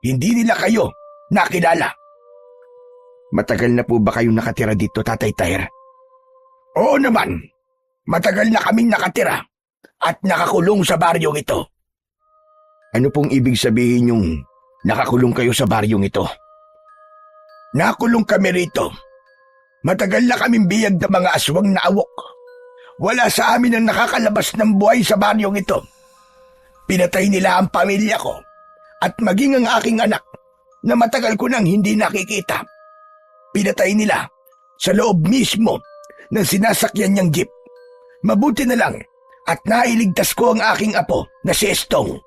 Speaker 4: Hindi nila kayo nakilala.
Speaker 1: Matagal na po ba kayong nakatira dito, Tatay Tahir?
Speaker 4: Oo naman. Matagal na kaming nakatira at nakakulong sa baryong ito.
Speaker 1: Ano pong ibig sabihin yung nakakulong kayo sa baryong ito?
Speaker 4: Nakulong kami rito. Matagal na kaming biyag ng mga aswang na awok. Wala sa amin ang nakakalabas ng buhay sa baryong ito. Pinatay nila ang pamilya ko at maging ang aking anak na matagal ko nang hindi nakikita. Pinatay nila sa loob mismo ng sinasakyan niyang jeep. Mabuti na lang at nailigtas ko ang aking apo na si Estong.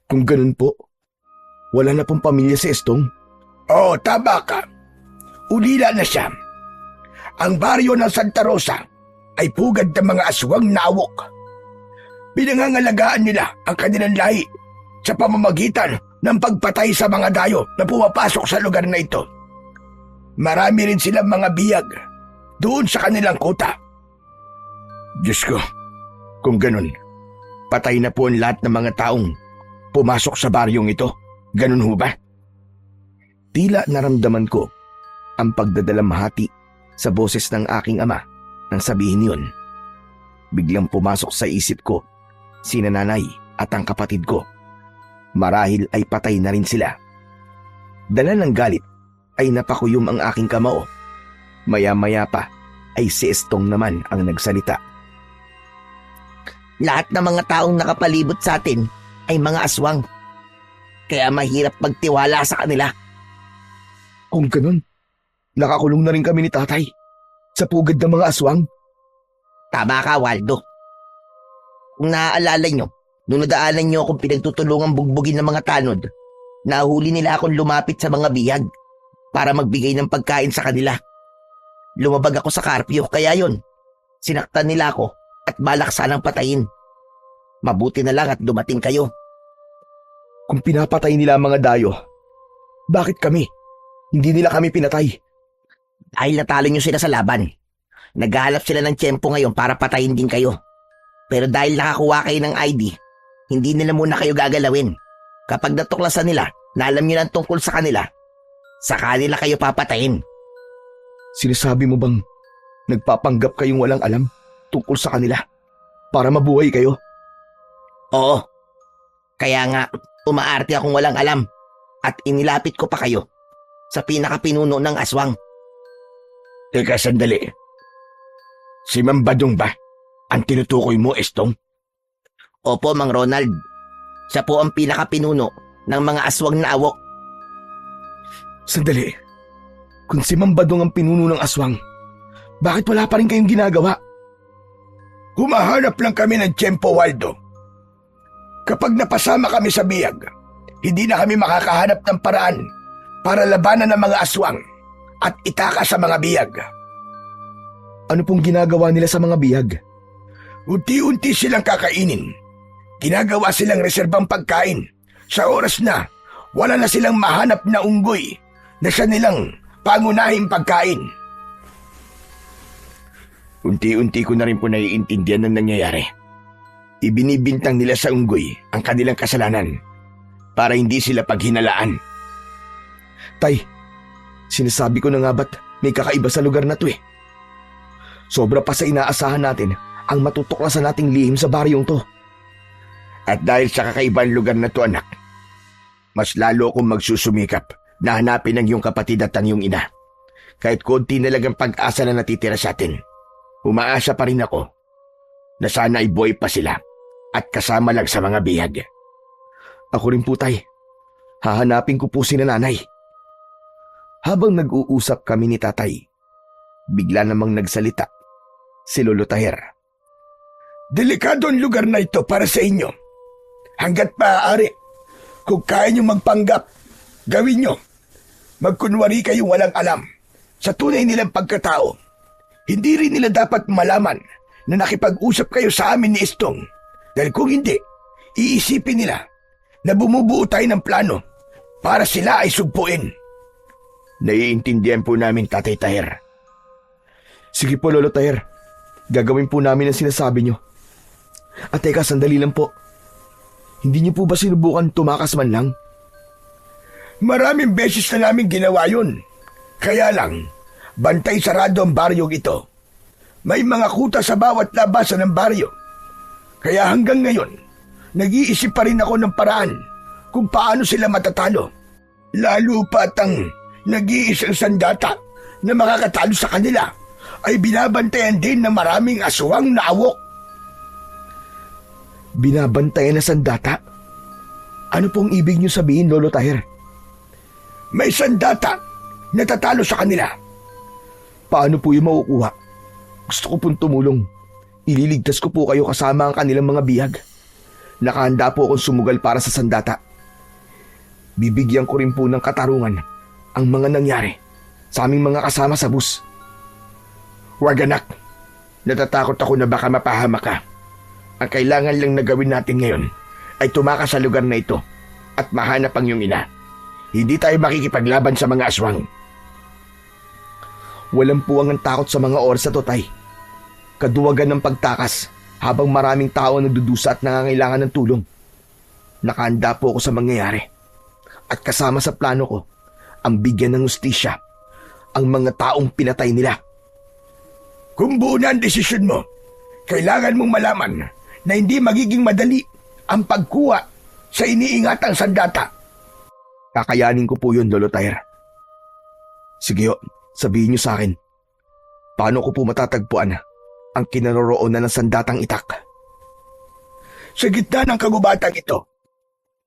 Speaker 1: Kung ganun po, wala na pong pamilya si Estong?
Speaker 4: Oo, tama ka. Ulila na siya. Ang baryo ng Santa Rosa ay pugad ng mga aswang na awok. Pinangangalagaan nila ang kanilang lahi sa pamamagitan ng pagpatay sa mga dayo na pumapasok sa lugar na ito. Marami rin silang mga biyag doon sa kanilang kuta.
Speaker 1: Diyos ko, kung ganun, patay na po ang lahat ng mga taong pumasok sa baryong ito. Ganun ho ba? Tila naramdaman ko ang pagdadalamhati sa boses ng aking ama nang sabihin yun. Biglang pumasok sa isip ko si nanay at ang kapatid ko. Marahil ay patay na rin sila. Dala ng galit ay napakuyom ang aking kamao. Maya-maya pa ay si Estong naman ang nagsalita.
Speaker 2: Lahat ng mga taong nakapalibot sa atin ay mga aswang. Kaya mahirap magtiwala sa kanila.
Speaker 1: Kung ganun, nakakulong na rin kami ni tatay sa pugad ng mga aswang.
Speaker 2: Tama ka, Waldo. Kung naaalala nyo, nung nadaanan nyo akong pinagtutulungang bugbugin ng mga tanod, nahuli nila akong lumapit sa mga bihag para magbigay ng pagkain sa kanila. Lumabag ako sa karpyo, kaya yon, sinaktan nila ako at balak sanang patayin. Mabuti na lang at dumating kayo.
Speaker 1: Kung pinapatay nila ang mga dayo, bakit kami? Hindi nila kami pinatay.
Speaker 2: Dahil natalo nyo sila sa laban. Naghahanap sila ng tiyempo ngayon para patayin din kayo. Pero dahil nakakuha kayo ng ID, hindi nila muna kayo gagalawin. Kapag natuklasan nila na alam nyo ng tungkol sa kanila, sa kanila kayo papatayin.
Speaker 1: Sinasabi mo bang nagpapanggap kayong walang alam tungkol sa kanila para mabuhay kayo?
Speaker 2: Oo. Kaya nga, umaarte akong walang alam at inilapit ko pa kayo sa pinakapinuno ng aswang.
Speaker 4: Teka, sandali. Si Mang Badong ba ang tinutukoy mo, Estong?
Speaker 2: Opo, Mang Ronald. Siya po ang pinakapinuno ng mga aswang na awok.
Speaker 1: Sandali. Kung si Mambadong ang pinuno ng aswang, bakit wala pa rin kayong ginagawa?
Speaker 4: Humahanap lang kami ng tiyempo, Waldo. Kapag napasama kami sa biyag, hindi na kami makakahanap ng paraan para labanan ng mga aswang at itaka sa mga biyag.
Speaker 1: Ano pong ginagawa nila sa mga bihag?
Speaker 4: Unti-unti silang kakainin. Ginagawa silang reserbang pagkain. Sa oras na, wala na silang mahanap na unggoy na siya nilang pangunahing pagkain. Unti-unti ko na rin po naiintindihan ng nangyayari. Ibinibintang nila sa unggoy ang kanilang kasalanan para hindi sila paghinalaan.
Speaker 1: Tay, sinasabi ko na nga ba't may kakaiba sa lugar na to eh. Sobra pa sa inaasahan natin ang matutuklasan nating lihim sa baryong to.
Speaker 4: At dahil sa kakaibang lugar na to, anak, mas lalo akong magsusumikap na hanapin ang iyong kapatid at ang iyong ina. Kahit konti na lang ang pag-asa na natitira sa atin, umaasa pa rin ako na sana ay buhay pa sila at kasama lang sa mga bihag.
Speaker 1: Ako rin po, tay. Hahanapin ko po si nanay. Habang nag-uusap kami ni tatay, bigla namang nagsalita si Lolo Taher.
Speaker 4: Delikado ang lugar na ito para sa inyo. Hanggat maaari, kung kaya nyo magpanggap, gawin nyo. Magkunwari kayong walang alam sa tunay nilang pagkatao. Hindi rin nila dapat malaman na nakipag-usap kayo sa amin ni Estong. Dahil kung hindi, iisipin nila na bumubuo tayo ng plano para sila ay sugpuin. Naiintindihan po namin, Tatay Taher.
Speaker 1: Sige po, Lolo Taher. Gagawin po namin ang sinasabi nyo. At teka, sandali lang po. Hindi niyo po ba sinubukan tumakas man lang?
Speaker 4: Maraming beses na namin ginawa yun. Kaya lang, bantay sarado ang baryong ito. May mga kuta sa bawat labasan ng baryo. Kaya hanggang ngayon, nag-iisip pa rin ako ng paraan kung paano sila matatalo. Lalo pat ang nag-iisang sandata na makakatalo sa kanila ay binabantayan din ng maraming aswang na awok.
Speaker 1: Binabantayan na sandata? Ano pong ibig niyo sabihin, Lolo Taher?
Speaker 4: May sandata na tatalo sa kanila.
Speaker 1: Paano po yung makukuha? Gusto ko pong tumulong. Ililigtas ko po kayo kasama ang kanilang mga bihag. Nakahanda po akong sumugal para sa sandata. Bibigyan ko rin po ng katarungan ang mga nangyari sa aming mga kasama sa bus.
Speaker 4: Huwag, anak. Natatakot ako na baka mapahama ka. Ang kailangan lang na gawin natin ngayon ay tumakas sa lugar na ito at mahanap ang iyong ina. Hindi tayo makikipaglaban sa mga aswang.
Speaker 1: Walang puwang ang takot sa mga oras na to, tay. Kaduwagan ng pagtakas habang maraming tao ang nagdudusa at nangangailangan ng tulong. Nakahanda po ako sa mangyayari. At kasama sa plano ko, ang bigyan ng hustisya ang mga taong pinatay nila.
Speaker 4: Kung buo na ang desisyon mo, kailangan mong malaman na hindi magiging madali ang pagkuha sa iniingatang sandata.
Speaker 1: Kakayanin ko po yun, Lolo Tyre. Sige ho, sabihin niyo sa akin, paano ko po matatagpuan ang kinaroroonan ng sandatang itak?
Speaker 4: Sa gitna ng kagubatang ito,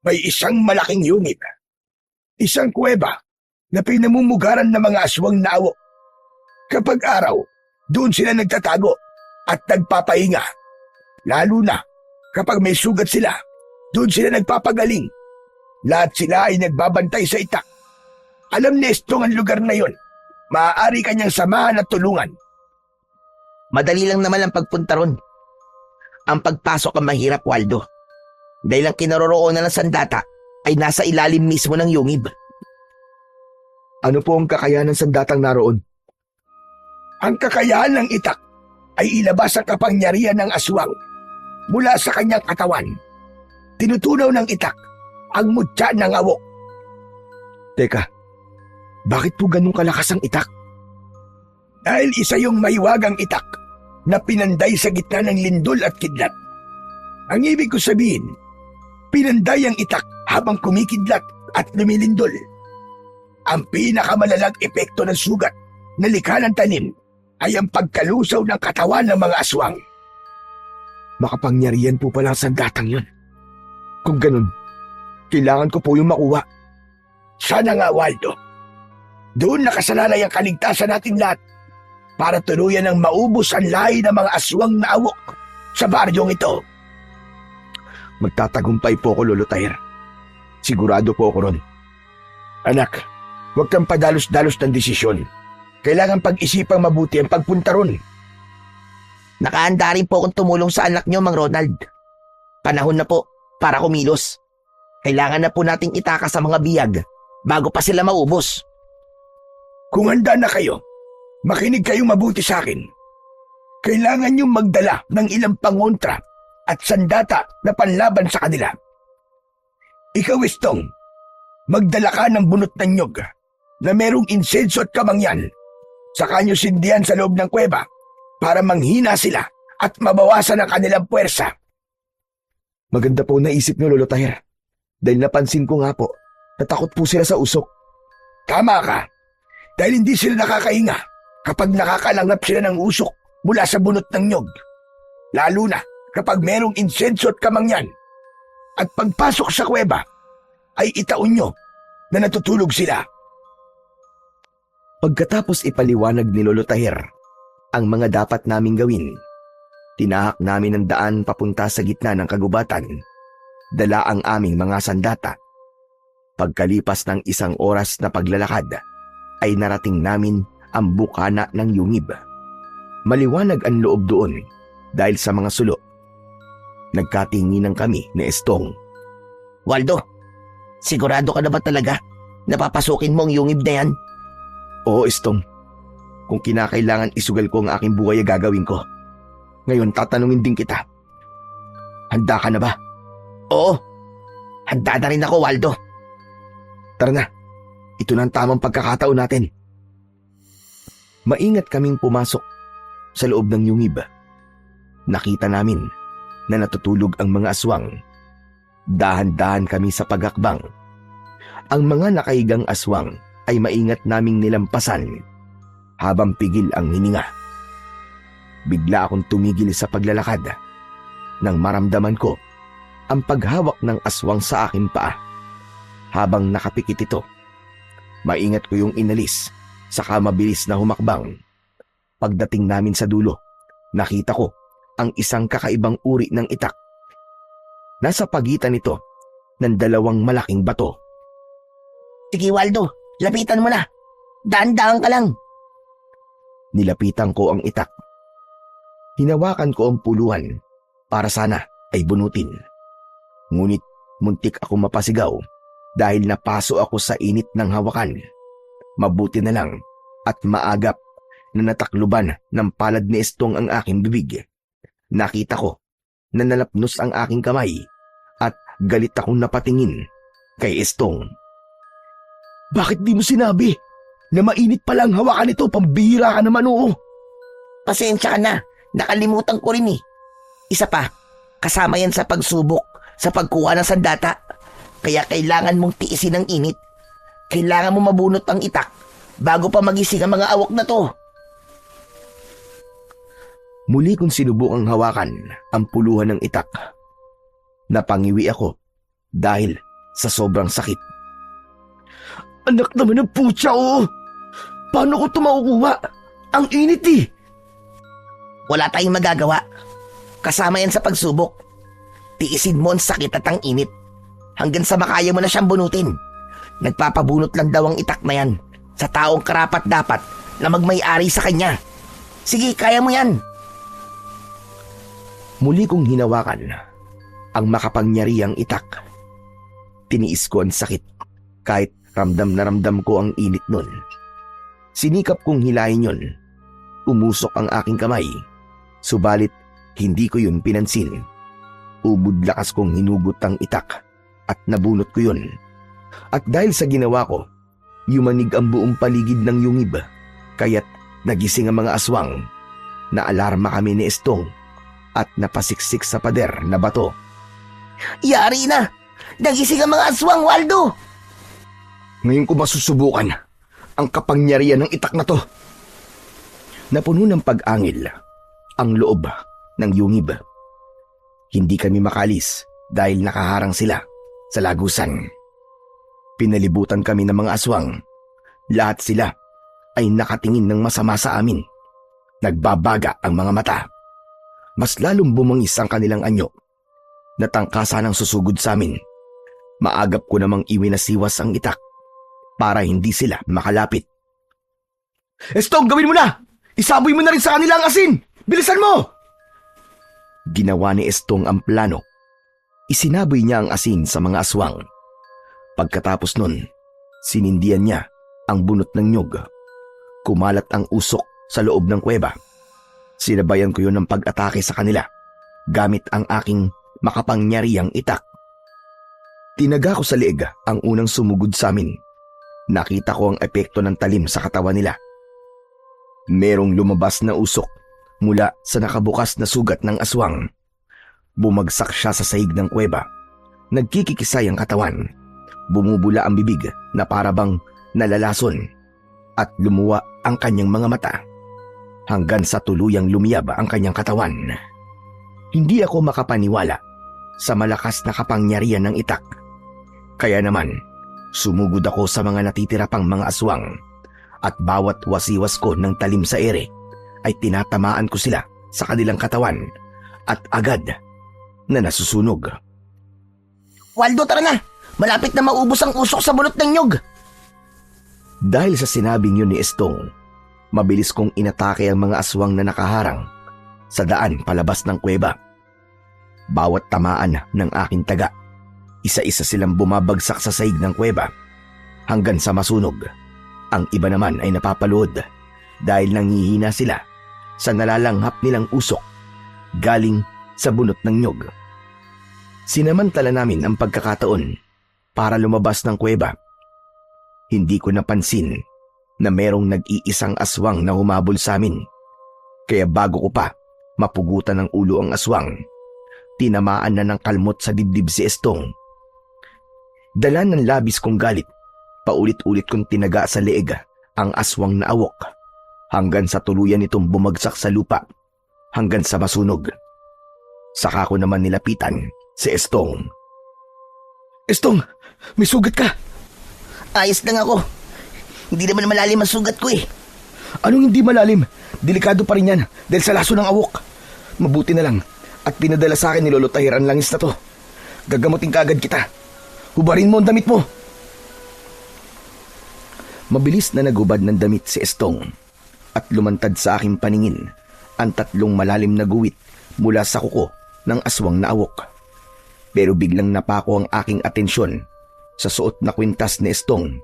Speaker 4: may isang malaking yungib. Isang kuweba na pinamumugaran ng mga aswang na awok. Kapag araw, doon sila nagtatago at nagpapahinga. Lalo na kapag may sugat sila, doon sila nagpapagaling. Lahat sila ay nagbabantay sa itak. Alam ni Estong ang lugar na yon. Maaari kanyang samahan at tulungan.
Speaker 2: Madali lang naman ang pagpunta ron. Ang pagpasok ang mahirap, Waldo. Dahil ang kinaroroonan ng sandata ay nasa ilalim mismo ng yungib.
Speaker 1: Ano po ang kakayahan ng sandatang naroon?
Speaker 4: Ang kakayahan ng itak ay ilabas ang kapangyarihan ng aswang mula sa kanyang katawan. Tinutunaw ng itak ang mutya ng awok.
Speaker 1: Teka, bakit po ganun kalakas ang itak?
Speaker 4: Dahil isa yung mahiwagang itak na pinanday sa gitna ng lindol at kidlat. Ang ibig ko sabihin, pinanday ang itak habang kumikidlat at lumilindol. Ang pinakamalalang epekto ng sugat na likha ng tanim ay ang pagkalusaw ng katawan ng mga aswang.
Speaker 1: Makapangyarihan po pala ang sandatang yun. Kung ganun, kailangan ko po yung makuha.
Speaker 4: Sana nga, Waldo. Doon nakasalalay ang kaligtasan natin lahat para tuluyan ng maubos ang lahi ng mga aswang na awok sa baryong ito.
Speaker 1: Magtatagumpay po ako, Lolo Tyre. Sigurado po ako ron.
Speaker 4: Anak, huwag kang padalos-dalos ng desisyon. Kailangan pag-isipang mabuti ang pagpunta ron.
Speaker 2: Nakahanda rin po akong tumulong sa anak niyo, Mang Ronald. Panahon na po para kumilos. Kailangan na po nating itakas sa mga biyag bago pa sila maubos.
Speaker 4: Kung handa na kayo, makinig kayong mabuti sa akin. Kailangan niyong magdala ng ilang pangontra at sandata na panlaban sa kanila. Ikaw, Estong, magdala ka ng bunot ng nyog na merong insenso at kamangyan. Saka niyo sindihan sa loob ng kuweba para manghina sila at mabawasan ang kanilang puwersa.
Speaker 1: Maganda po naisip niyo, Lolo Tyre. Dahil napansin ko nga po, natakot po sila sa usok.
Speaker 4: Tama ka, dahil hindi sila nakakahinga kapag nakakalanggap sila ng usok mula sa bunot ng nyog. Lalo na kapag merong insenso at kamangyan. At pagpasok sa kuweba, ay itaon nyo na natutulog sila.
Speaker 1: Pagkatapos ipaliwanag ni Lolo Tyre ang mga dapat naming gawin, tinahak namin ang daan papunta sa gitna ng kagubatan. Dala ang aming mga sandata. Pagkalipas ng 1 oras na paglalakad, ay narating namin ang bukana ng yungib. Maliwanag ang loob doon dahil sa mga sulo. Nagkatinginan kami ni Estong.
Speaker 2: Waldo, sigurado ka na ba talaga na papasukin mo ang yungib na yan?
Speaker 1: Oo, Estong. Kung kinakailangan isugal ko ang aking buhay, gagawin ko. Ngayon, tatanungin din kita. Handa ka na ba?
Speaker 2: Oo, handa na rin ako, Waldo.
Speaker 1: Tara na, ito na ang tamang pagkakataon natin. Maingat kaming pumasok sa loob ng yungib. Nakita namin na natutulog ang mga aswang. Dahan-dahan kami sa paghakbang. Ang mga nakahigang aswang ay maingat naming nilampasan habang pigil ang hininga. Bigla akong tumigil sa paglalakad nang maramdaman ko ang paghawak ng aswang sa aking paa. Habang nakapikit ito, maingat ko yung inalis, saka mabilis na humakbang. Pagdating namin sa dulo, nakita ko ang isang kakaibang uri ng itak. Nasa pagitan nito ng 2 malaking bato.
Speaker 2: Sige, Waldo, lapitan mo na. Daan-daan ka lang.
Speaker 1: Nilapitan ko ang itak. Hinawakan ko ang puluhan para sana ay bunutin. Ngunit muntik ako mapasigaw dahil napaso ako sa init ng hawakan. Mabuti na lang at maagap na natakluban ng palad ni Estong ang aking bibig. Nakita ko na nalapnos ang aking kamay at galit akong napatingin kay Estong. Bakit di mo sinabi na mainit pala ang hawakan nito? Pambihira ka naman, oo.
Speaker 2: Pasensya ka na, nakalimutan ko rin eh. Isa pa, kasama yan sa pagsubok sa pagkuha ng sandata Kaya kailangan mong tiisin ang init. Kailangan mo mabunot ang itak bago pa magising ang mga awok na to.
Speaker 1: Muli kong sinubukang hawakan ang puluhan ng itak. Napangiwi ako dahil sa sobrang sakit.
Speaker 4: Anak naman ng putya, oh! Paano ko ito makukuha? Ang init eh!
Speaker 2: Wala tayong magagawa. Kasama yan sa pagsubok. Tiisin mo ang sakit at ang init hanggang sa makaya mo na siyang bunutin. Nagpapabunot lang daw ang itak na yan sa taong karapat-dapat na magmay-ari sa kanya. Sige, kaya mo yan.
Speaker 1: Muli kong hinawakan ang makapangyarihang itak. Tiniis ko ang sakit kahit ramdam na ramdam ko ang init nun. Sinikap kong hilahin yun. Umusok ang aking kamay. Subalit hindi ko yun pinansin. Ubod lakas kong hinugot ang itak at nabunot ko yun. At dahil sa ginawa ko, yumanig ang buong paligid ng yungib. Kaya't nagising ang mga aswang. Naalarma kami ni Estong at napasiksik sa pader na bato.
Speaker 2: Yari na! Nagising ang mga aswang, Waldo!
Speaker 1: Ngayon ko masusubukan ang kapangyarihan ng itak na to. Napuno ng pag-angil ang loob ng yungib. Hindi kami makalis dahil nakaharang sila sa lagusan. Pinalibutan kami ng mga aswang. Lahat sila ay nakatingin ng masama sa amin. Nagbabaga ang mga mata. Mas lalong bumangis ang kanilang anyo. Natangkasa ng susugod sa amin. Maagap ko namang iwinasiwas ang itak para hindi sila makalapit.
Speaker 4: Estong, gawin mo na! Isaboy mo na rin sa kanila ang asin! Bilisan mo!
Speaker 1: Ginawa ni Estong ang plano. Isinaboy niya ang asin sa mga aswang. Pagkatapos nun, sinindihan niya ang bunot ng nyog. Kumalat ang usok sa loob ng kuweba. Sinabayan ko yun ng pag-atake sa kanila gamit ang aking makapangyarihang itak. Tinaga ko sa leeg ang unang sumugod sa amin. Nakita ko ang epekto ng talim sa katawan nila. Merong lumabas na usok mula sa nakabukas na sugat ng aswang. Bumagsak siya sa sahig ng kuweba. Nagkikikisay ang katawan. Bumubula ang bibig na parabang nalalason at lumuwa ang kanyang mga mata hanggang sa tuluyang lumiyab ang kanyang katawan. Hindi ako makapaniwala sa malakas na kapangyarihan ng itak. Kaya naman, sumugod ako sa mga natitira pang mga aswang at bawat wasiwas ko ng talim sa ere ay tinatamaan ko sila sa kanilang katawan at agad na nasusunog.
Speaker 2: Waldo, tara na! Malapit na maubos ang usok sa bunot ng nyog.
Speaker 1: Dahil sa sinabing yun ni Estong, mabilis kong inatake ang mga aswang na nakaharang sa daan palabas ng kuweba. Bawat tamaan ng aking taga, isa-isa silang bumabagsak sa sahig ng kuweba hanggang sa masunog. Ang iba naman ay napapaluhod dahil nanghihina sila sa nalalanghap nilang usok galing sa bunot ng nyog. Sinamantala namin ang pagkakataon para lumabas ng kuweba. Hindi ko napansin na merong nag-iisang aswang na humabol sa amin. Kaya bago ko pa mapugutan ng ulo ang aswang, tinamaan na ng kalmot sa dibdib si Estong. Dala ng labis kong galit, paulit-ulit kong tinaga sa leeg ang aswang na awok hanggang sa tuluyan itong bumagsak sa lupa hanggang sa masunog. Saka ko naman nilapitan si Estong.
Speaker 4: Estong, may sugat ka!
Speaker 2: Ayos lang ako. Hindi naman malalim ang sugat ko eh.
Speaker 4: Anong hindi malalim? Delikado pa rin yan dahil sa laso ng awok. Mabuti na lang at pinadala sa akin ni Lolo Tahir ang langis na to. Gagamutin kaagad kita. Hubarin mo ang damit mo.
Speaker 1: Mabilis na naghubad ng damit si Estong at lumantad sa aking paningin ang 3 malalim na guwit mula sa kuko ng aswang na awok. Pero biglang napako ang aking atensyon sa suot na kwintas ni Estong.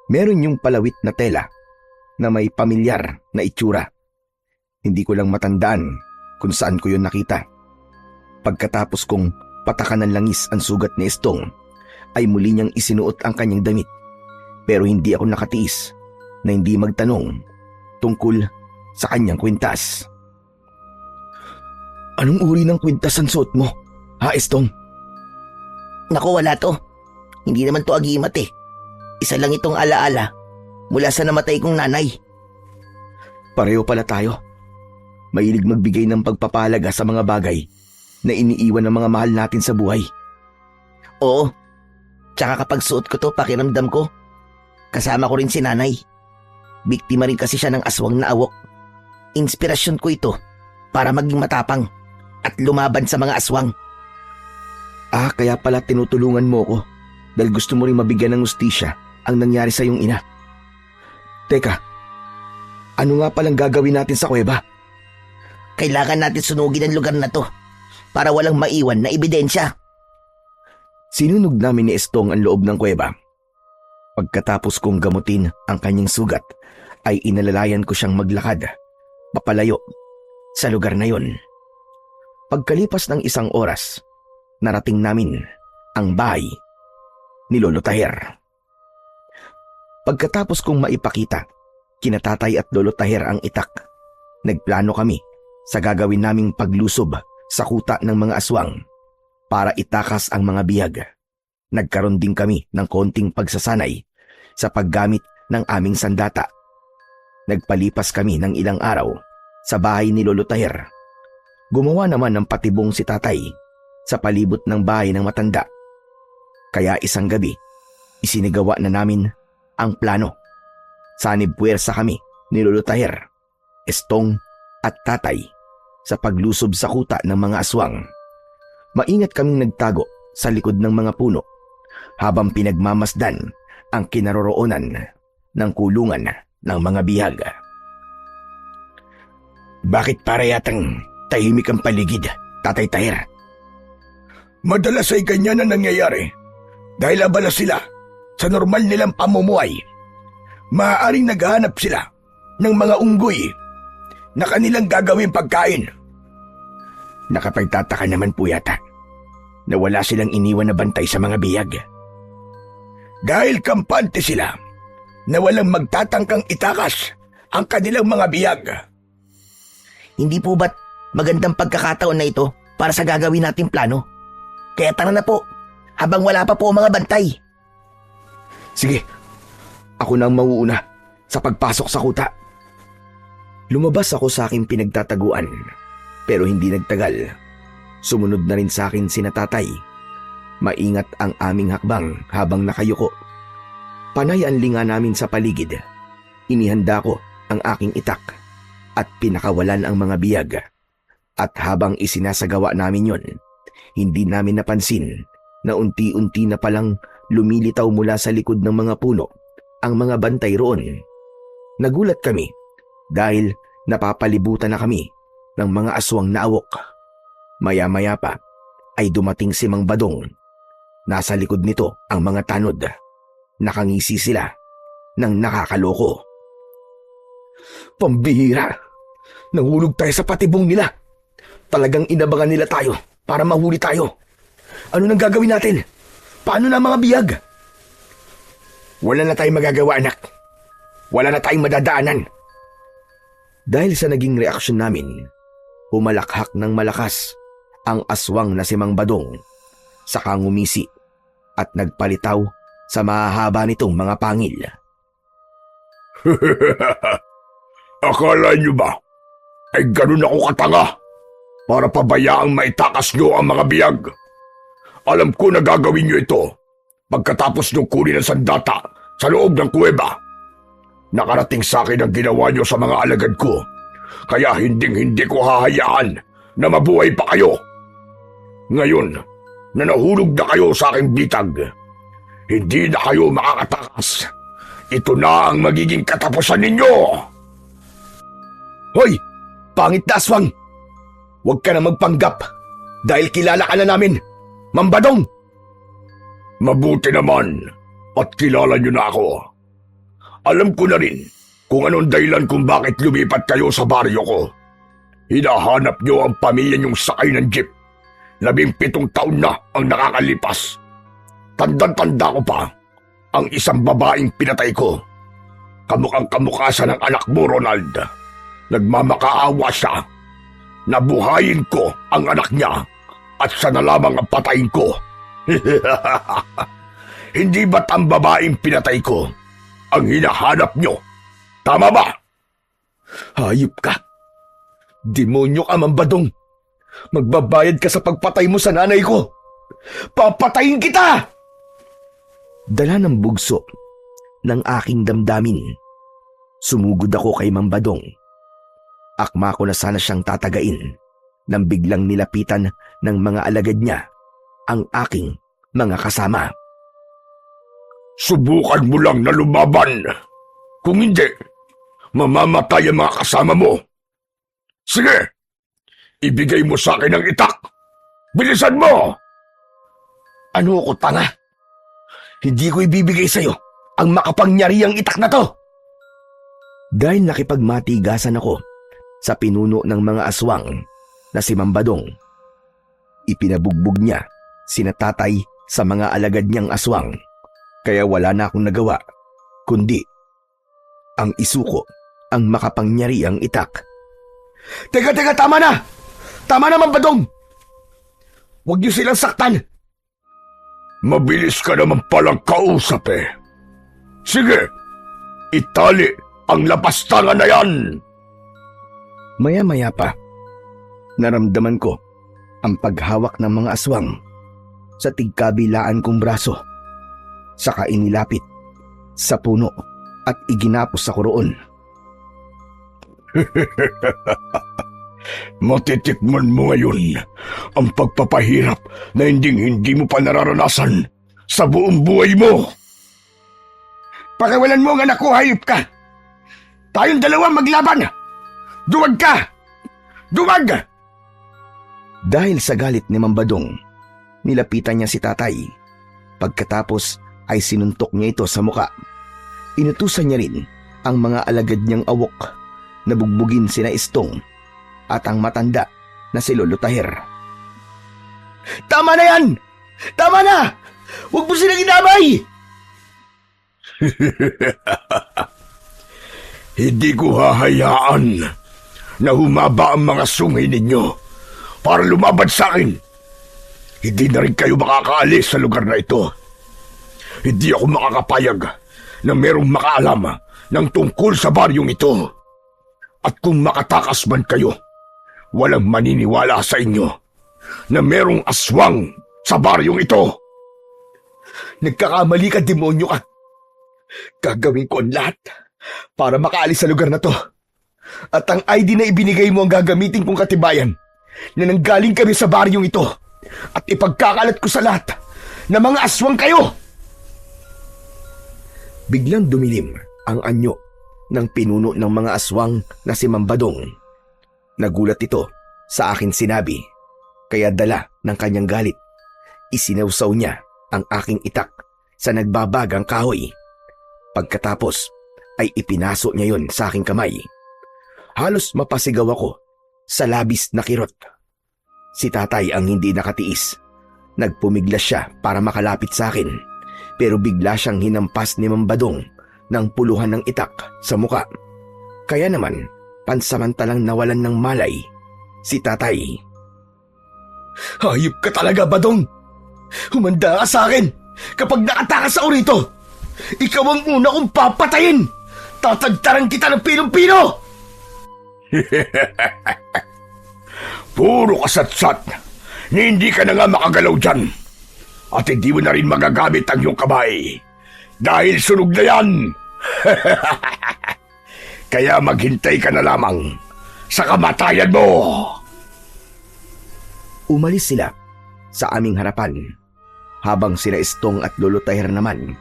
Speaker 1: Meron yung palawit na tela na may pamilyar na itsura. Hindi ko lang matandaan kung saan ko yun nakita. Pagkatapos kong patakan ng langis ang sugat ni Estong, ay muli niyang isinuot ang kanyang damit. Pero hindi ako nakatiis na hindi magtanong tungkol sa kanyang kwintas.
Speaker 4: Anong uri ng kwintas ang suot mo, ha Estong?
Speaker 2: Naku, wala to. Hindi naman to agimat eh. Isa lang itong alaala mula sa namatay kong nanay.
Speaker 1: Pareho pala tayo. Mahilig magbigay ng pagpapahalaga sa mga bagay na iniiwan ng mga mahal natin sa buhay.
Speaker 2: Oo. Tsaka kapag suot ko to, pakiramdam ko, kasama ko rin si nanay. Biktima rin kasi siya ng aswang na awok. Inspirasyon ko ito para maging matapang at lumaban sa mga aswang.
Speaker 1: Kaya pala tinutulungan mo ko dahil gusto mo rin mabigyan ng hustisya ang nangyari sa iyong ina. Teka, ano nga palang gagawin natin sa kuweba?
Speaker 2: Kailangan natin sunugin ang lugar na to para walang maiwan na ebidensya.
Speaker 1: Sinunog namin ni Estong ang loob ng kuweba. Pagkatapos kong gamutin ang kanyang sugat, ay inalalayan ko siyang maglakad, papalayo, sa lugar na yon. Pagkalipas ng 1 oras, narating namin ang bahay ni Lolo Taher. Pagkatapos kong maipakita, kina Tatay at Lolo Taher ang itak, nagplano kami sa gagawin naming paglusob sa kuta ng mga aswang para itakas ang mga biyag. Nagkaroon din kami ng konting pagsasanay sa paggamit ng aming sandata. Nagpalipas kami ng ilang araw sa bahay ni Lolo Taher. Gumawa naman ng patibong si Tatay sa palibot ng bahay ng matanda. Kaya isang gabi, isinigawa na namin ang plano. Sanib puwersa kami ni Lolo Taher, Estong at Tatay sa paglusob sa kuta ng mga aswang. Maingat kaming nagtago sa likod ng mga puno habang pinagmamasdan ang kinaroroonan ng kulungan ng mga bihag.
Speaker 4: Bakit para yatang tahimik ang paligid, Tatay Taher? Madalas ay ganyan na nangyayari dahil abala sila sa normal nilang pamumuhay. Maaaring naghahanap sila ng mga unggoy na kanilang gagawing pagkain. Nakapagtataka naman po yata na wala silang iniwan na bantay sa mga biyag. Dahil kampante sila na walang magtatangkang itakas ang kanilang mga biyag.
Speaker 2: Hindi po ba't magandang pagkakataon na ito para sa gagawin nating plano? Kaya tara na po, habang wala pa po ang mga bantay.
Speaker 1: Sige, ako na ang mauuna sa pagpasok sa kuta. Lumabas ako sa aking pinagtataguan, pero hindi nagtagal. Sumunod na rin sa akin sina Tatay. Maingat ang aming hakbang habang nakayuko. Panay ang linga namin sa paligid. Inihanda ko ang aking itak at pinakawalan ang mga biyag. At habang isinasagawa namin yon, hindi namin napansin na unti-unti na palang lumilitaw mula sa likod ng mga puno ang mga bantay roon. Nagulat kami dahil napapalibutan na kami ng mga aswang na awok. Maya-maya pa ay dumating si Mang Badong. Nasa likod nito ang mga tanod. Nakangisi sila ng nakakaloko.
Speaker 4: Pambihira! Nahulog tayo sa patibong nila. Talagang inabangan nila tayo para mahuli tayo. Ano nang gagawin natin? Paano na ang mga biyag? Wala na tayong magagawa, anak. Wala na tayong madadaanan.
Speaker 1: Dahil sa naging reaksyon namin, humalakhak ng malakas ang aswang na si Mang Badong, saka ngumisi at nagpalitaw sa mahahaba nitong mga pangil.
Speaker 3: Akala nyo ba ay ganun ako katanga para pabayaang maitakas nyo ang mga biyag? Alam ko na gagawin nyo ito pagkatapos nyo kunin ang sandata sa loob ng kuweba. Nakarating sa akin ang ginawa nyo sa mga alagad ko, kaya hindi ko hahayaan na mabuhay pa kayo. Ngayon na nahulog na kayo sa aking bitag, hindi na kayo makakatakas. Ito na ang magiging katapusan ninyo.
Speaker 4: Hoy! Pangit na aswang! Huwag ka na magpanggap dahil kilala ka na namin, Mang Badong!
Speaker 3: Mabuti naman at kilala nyo na ako. Alam ko na rin kung anong dahilan kung bakit lumipat kayo sa baryo ko. Hinahanap nyo ang pamilya nyong sakay ng jeep. 17 taon na ang nakakalipas. Tandang-tanda ko pa ang isang babaeng pinatay ko. Kamukhang-kamukha siya ng anak mo, Ronald. Nagmamakaawa siya. Nabuhayin ko ang anak niya at siya na lamang ang patayin ko. Hindi ba't ang babaeng pinatay ko ang hinahanap nyo? Tama ba?
Speaker 1: Hayop ka! Demonyo ka, Mambadong! Magbabayad ka sa pagpatay mo sa nanay ko! Papatayin kita! Dala ng bugso ng aking damdamin. Sumugod ako kay Mambadong. Akma ko na sana siyang tatagain nang biglang nilapitan ng mga alagad niya ang aking mga kasama.
Speaker 3: Subukan mo lang na lumaban. Kung hindi, mamamatay ang mga kasama mo. Sige, ibigay mo sa akin ang itak. Bilisan mo!
Speaker 1: Ano ko, tanga? Hindi ko ibibigay sa'yo ang makapangyarihang itak na to. Dahil nakipagmatigasan ako sa pinuno ng mga aswang na si Mambadong, ipinabugbog niya sina tatay sa mga alagad niyang aswang. Kaya wala na akong nagawa, kundi ang isuko ang makapangyarihang itak. Teka, tama na! Tama na, Mambadong! Huwag niyo silang saktan!
Speaker 3: Mabilis ka naman palang kausap eh. Sige, itali ang lapastangan na yan!
Speaker 1: Maya-maya pa, naramdaman ko ang paghawak ng mga aswang sa tigkabilaan kong braso. Saka inilapit sa puno at iginapos sa kuroon.
Speaker 3: Matitikman mo ngayon ang pagpapahirap na hindi mo pa nararanasan sa buong buhay mo.
Speaker 4: Pakiwalan mo ang anak ko, hayop ka! Tayong dalawa maglaban! Duwag ka! Duwag!
Speaker 1: Dahil sa galit ni Mambadong, nilapitan niya si tatay. Pagkatapos ay sinuntok niya ito sa muka. Inutusan niya rin ang mga alagad niyang awok na bugbugin sina Istong at ang matanda na si Lolo Tahir.
Speaker 4: Tama na yan! Tama na! Huwag mo silang inamay!
Speaker 3: Hindi ko hahayaan na humaba ang mga sungay ninyo para lumaban sa akin. Hindi na rin kayo makakaalis sa lugar na ito. Hindi ako makakapayag na merong makaalam ng tungkol sa baryong ito. At kung makatakas man kayo, walang maniniwala sa inyo na merong aswang sa baryong ito.
Speaker 1: Nagkakamali ka, demonyo ka. Gagawin ko ang lahat para makaalis sa lugar na to. At ang ID na ibinigay mo ang gagamitin kong katibayan na nanggaling kami sa baryong ito at ipagkakalat ko sa lahat na mga aswang kayo. Biglang dumilim ang anyo ng pinuno ng mga aswang na si Mambadong. Nagulat ito sa akin sinabi, kaya dala ng kanyang galit, isinawsaw niya ang aking itak sa nagbabagang kahoy. Pagkatapos ay ipinaso niya yon sa aking kamay. Halos mapasigaw ako sa labis na kirot. Si tatay ang hindi nakatiis. Nagpumiglas siya para makalapit sa akin, pero bigla siyang hinampas ni Mambadong ng puluhan ng itak sa muka. Kaya naman, pansamantalang nawalan ng malay si tatay. Hayop ka talaga, Badong! Humanda ka sa akin kapag nakatakas ako rito! Ikaw ang una kong papatayin! Tatagtaran kita ng pinong-pino!
Speaker 3: Puro kasatsat na hindi ka na nga makagalaw dyan. At hindi mo na rin magagamit ang iyong kamay. Dahil sunog na yan. Kaya maghintay ka na lamang sa kamatayan mo.
Speaker 1: Umalis sila sa aming harapan, habang sila Istong at Lolo Tahir naman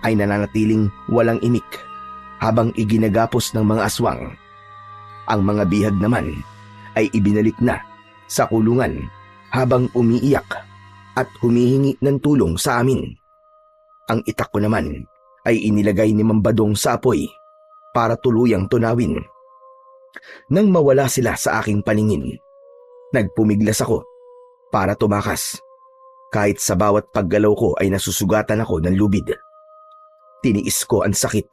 Speaker 1: ay nananatiling walang imik habang iginagapos ng mga aswang. Ang mga bihag naman ay ibinalik na sa kulungan habang umiiyak at humihingi ng tulong sa amin. Ang itak ko naman ay inilagay ni Mambadong sa apoy para tuluyang tunawin. Nang mawala sila sa aking paningin, nagpumiglas ako para tumakas. Kahit sa bawat paggalaw ko ay nasusugatan ako ng lubid. Tiniis ko ang sakit,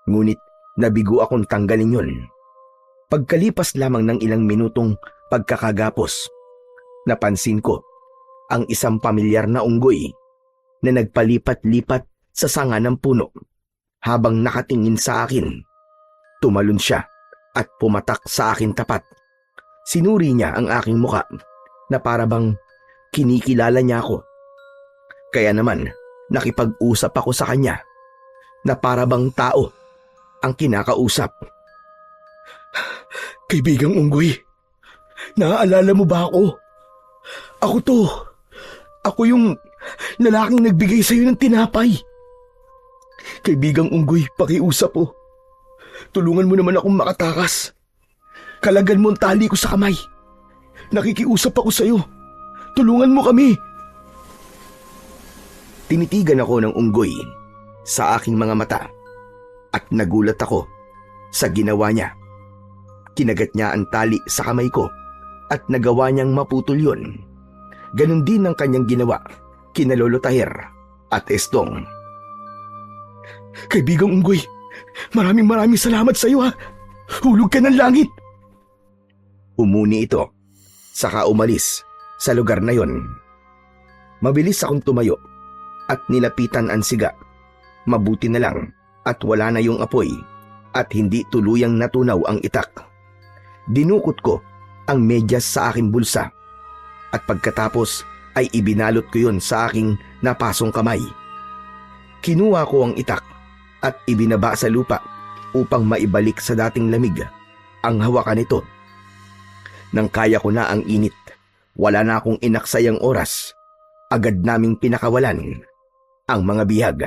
Speaker 1: ngunit nabigo akong tanggalin yun. Pagkalipas lamang ng ilang minutong pagkakagapos, napansin ko ang isang pamilyar na unggoy na nagpalipat-lipat sa sanga ng puno. Habang nakatingin sa akin, tumalon siya at pumatak sa akin tapat. Sinuri niya ang aking muka na para bang kinikilala niya ako. Kaya naman, nakipag-usap ako sa kanya na para bang tao ang kinakausap.
Speaker 4: Kaibigang Unggoy, naaalala mo ba ako? Ako to. Ako yung lalaking nagbigay sa'yo ng tinapay. Kaibigang Unggoy, pakiusap po. Tulungan mo naman akong makatakas. Kalagan mo ang tali ko sa kamay. Nakikiusap ako sa'yo. Tulungan mo kami.
Speaker 1: Tinitigan ako ng unggoy sa aking mga mata at nagulat ako sa ginawa niya. Kinagat niya ang tali sa kamay ko at nagawa niyang maputol yun. Ganon din ang kanyang ginawa kina Lolo Tahir at Estong.
Speaker 4: Kaibigang Unggoy, maraming salamat sa iyo ha. Hulog ka ng langit.
Speaker 1: Umuni ito, saka umalis sa lugar na yon. Mabilis akong tumayo at nilapitan ang siga. Mabuti na lang at wala na yung apoy at hindi tuluyang natunaw ang itak. Dinukot ko ang medyas sa aking bulsa at pagkatapos ay ibinalot ko yon sa aking napasong kamay. Kinuha ko ang itak at ibinaba sa lupa upang maibalik sa dating lamig ang hawakan nito. Nang kaya ko na ang init, wala na akong inaksayang oras. Agad naming pinakawalan ang mga bihag.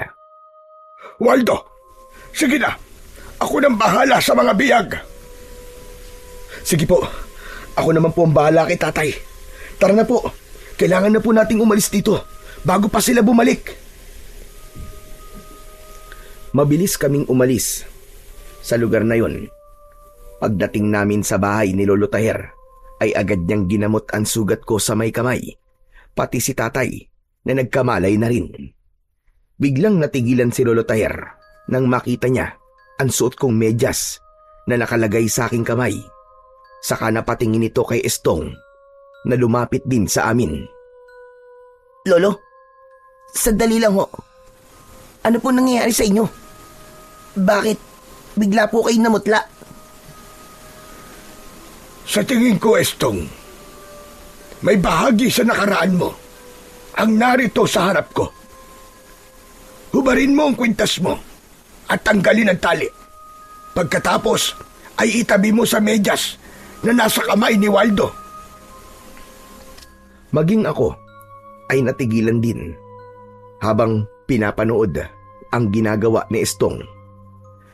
Speaker 4: Waldo, sige na. Ako nang bahala sa mga bihag. Sige po, ako naman po ang bahala kay tatay. Tara na po, kailangan na po nating umalis dito bago pa sila bumalik.
Speaker 1: Mabilis kaming umalis sa lugar na yon. Pagdating namin sa bahay ni Lolo Tahir, ay agad niyang ginamot ang sugat ko sa may kamay, pati si tatay na nagkamalay na rin. Biglang natigilan si Lolo Tahir nang makita niya ang suot kong medyas na nakalagay sa aking kamay. Saka napatingin ito kay Estong na lumapit din sa amin.
Speaker 2: Lolo, sandali lang ho. Ano po nangyayari sa inyo? Bakit bigla po kayo namutla?
Speaker 4: Sa tingin ko, Estong, may bahagi sa nakaraan mo ang narito sa harap ko. Hubarin mo ang kwintas mo at tanggalin ang tali. Pagkatapos ay itabi mo sa medyas na nasa kamay ni Waldo.
Speaker 1: Maging ako ay natigilan din habang pinapanood ang ginagawa ni Estong.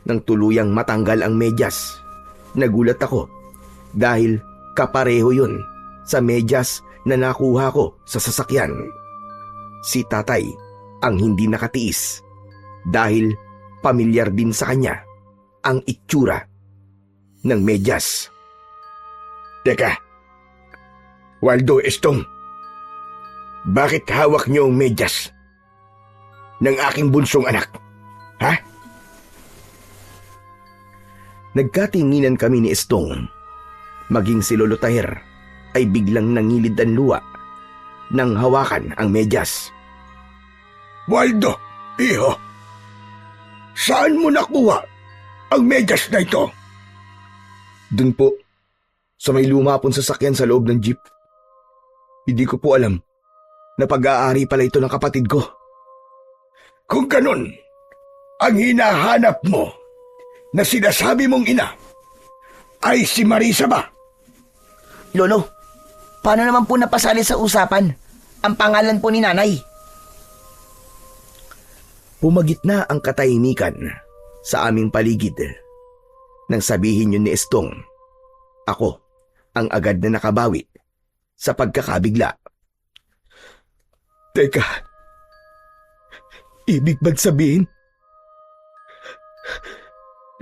Speaker 1: Nang tuluyang matanggal ang medyas, nagulat ako dahil kapareho yun sa medyas na nakuha ko sa sasakyan. Si tatay ang hindi nakatiis dahil pamilyar din sa kanya ang itsura ng medyas.
Speaker 4: Teka, Waldo, Estong, bakit hawak niyo ang medyas ng aking bunsong anak? Ha?
Speaker 1: Nagkatinginan kami ni Estong. Maging si Lolo Tahir ay biglang nangilid ang luwa nang hawakan ang medyas.
Speaker 4: Waldo, iho, saan mo nakuha ang medyas na ito?
Speaker 1: Dun po, sa may lumapon sasakyan sa loob ng jeep. Hindi ko po alam na pag-aari pala ito ng kapatid ko.
Speaker 4: Kung ganun, ang hinahanap mo na sinasabi mong ina ay si Marisa ba?
Speaker 2: Lolo, paano naman po napasali sa usapan ang pangalan po ni nanay?
Speaker 1: Pumagitna ang katahimikan sa aming paligid. Nang sabihin yun ni Estong, ako ang agad na nakabawi sa pagkakabigla.
Speaker 4: Teka, ibig bang sabihin,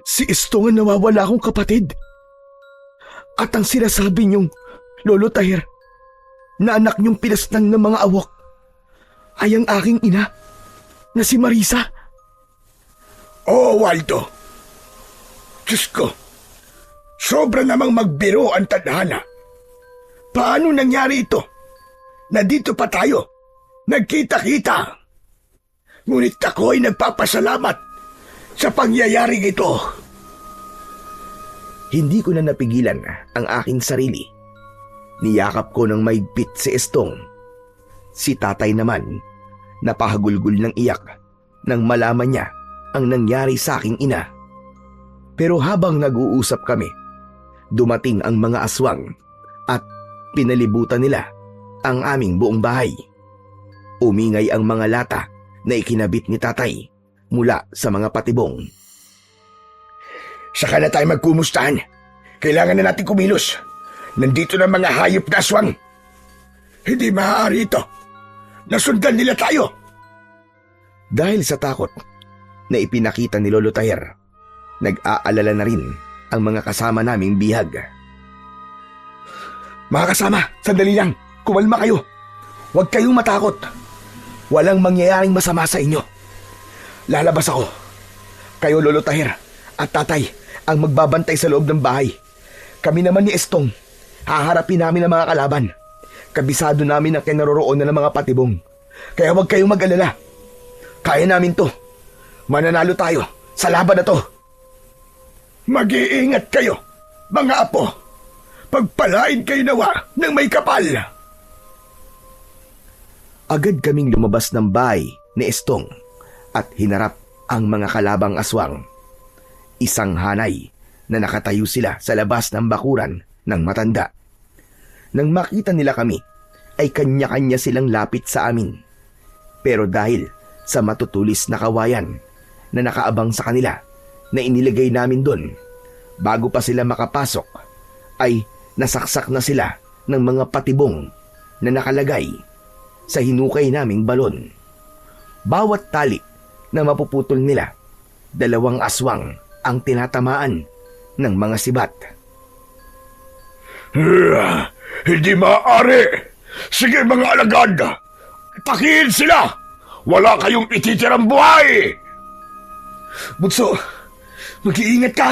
Speaker 4: si Estong ang nawawala akong kapatid? At ang sinasabi niyong Lolo Tahir na anak niyong pinasnang ng mga awok ay ang aking ina na si Marisa? Oo, Waldo. Diyos ko, sobra namang magbiro ang tadhana. Paano nangyari ito? Na dito pa tayo, nagkita-kita. Ngunit ako ay nagpapasalamat sa pangyayaring ito.
Speaker 1: Hindi ko na napigilan ang aking sarili. Niyakap ko ng maigpit si Estong. Si tatay naman, napahagulgol ng iyak nang malaman niya ang nangyari sa aking ina. Pero habang nag-uusap kami, dumating ang mga aswang at pinalibutan nila ang aming buong bahay. Umingay ang mga lata na ikinabit ni tatay mula sa mga patibong.
Speaker 4: Saka na tayo magkumustahan. Kailangan na natin kumilos. Nandito na mga hayop na aswang. Hindi maaari ito. Nasundan nila tayo.
Speaker 1: Dahil sa takot na ipinakita ni Lolo Taher, nag-aalala na rin ang mga kasama naming bihag.
Speaker 4: Mga kasama, sandali lang. Kumalma kayo. Huwag kayong matakot. Walang mangyayaring masama sa inyo. Lalabas ako. Kayo, Lolo Taher, at tatay, ang magbabantay sa loob ng bahay. Kami naman ni Estong, haharapin namin ang mga kalaban. Kabisado namin ang kinaroroonan ng mga patibong. Kaya huwag kayong mag-alala. Kaya namin to. Mananalo tayo sa laban na to. Mag-iingat kayo, mga apo. Pagpalain kayo nawa ng may kapal.
Speaker 1: Agad kaming lumabas ng bahay ni Estong at hinarap ang mga kalabang aswang. Isang hanay na nakatayo sila sa labas ng bakuran ng matanda. Nang makita nila kami, ay kanya-kanya silang lapit sa amin. Pero dahil sa matutulis na kawayan na nakaabang sa kanila na inilagay namin doon, bago pa sila makapasok, ay nasaksak na sila ng mga patibong na nakalagay sa hinukay naming balon. Bawat tali na mapuputol nila, 2 aswang ang tinatamaan ng mga sibat.
Speaker 3: Hindi maaari! Sige mga alagad! Takihin sila! Wala kayong ititirang buhay!
Speaker 4: Bunso, mag-iingat ka.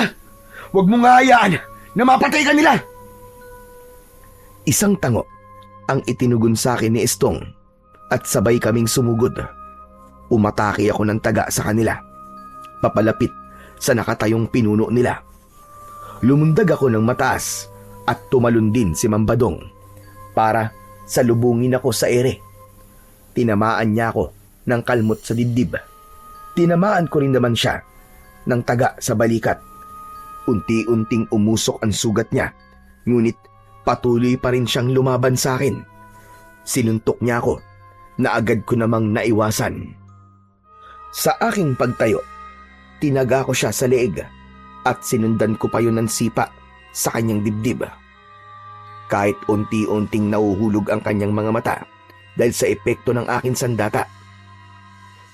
Speaker 4: Huwag mong hayaan na mapatay ka nila.
Speaker 1: Isang tango ang itinugon sa akin ni Estong at sabay kaming sumugod. Umatake ako ng taga sa kanila, papalapit sa nakatayong pinuno nila. Lumundag ako ng mataas at tumalon din si Mambadong para salubungin ako sa ere. Tinamaan niya ako ng kalmot sa dibdib. Tinamaan ko rin naman siya ng taga sa balikat. Unti-unting umusok ang sugat niya, ngunit patuloy pa rin siyang lumaban sa akin. Sinuntok niya ako na agad ko namang naiwasan. Sa aking pagtayo, tinaga ko siya sa leeg at sinundan ko pa yun ng sipa sa kanyang dibdib. Kahit unti-unting nauhulog ang kanyang mga mata dahil sa epekto ng aking sandata,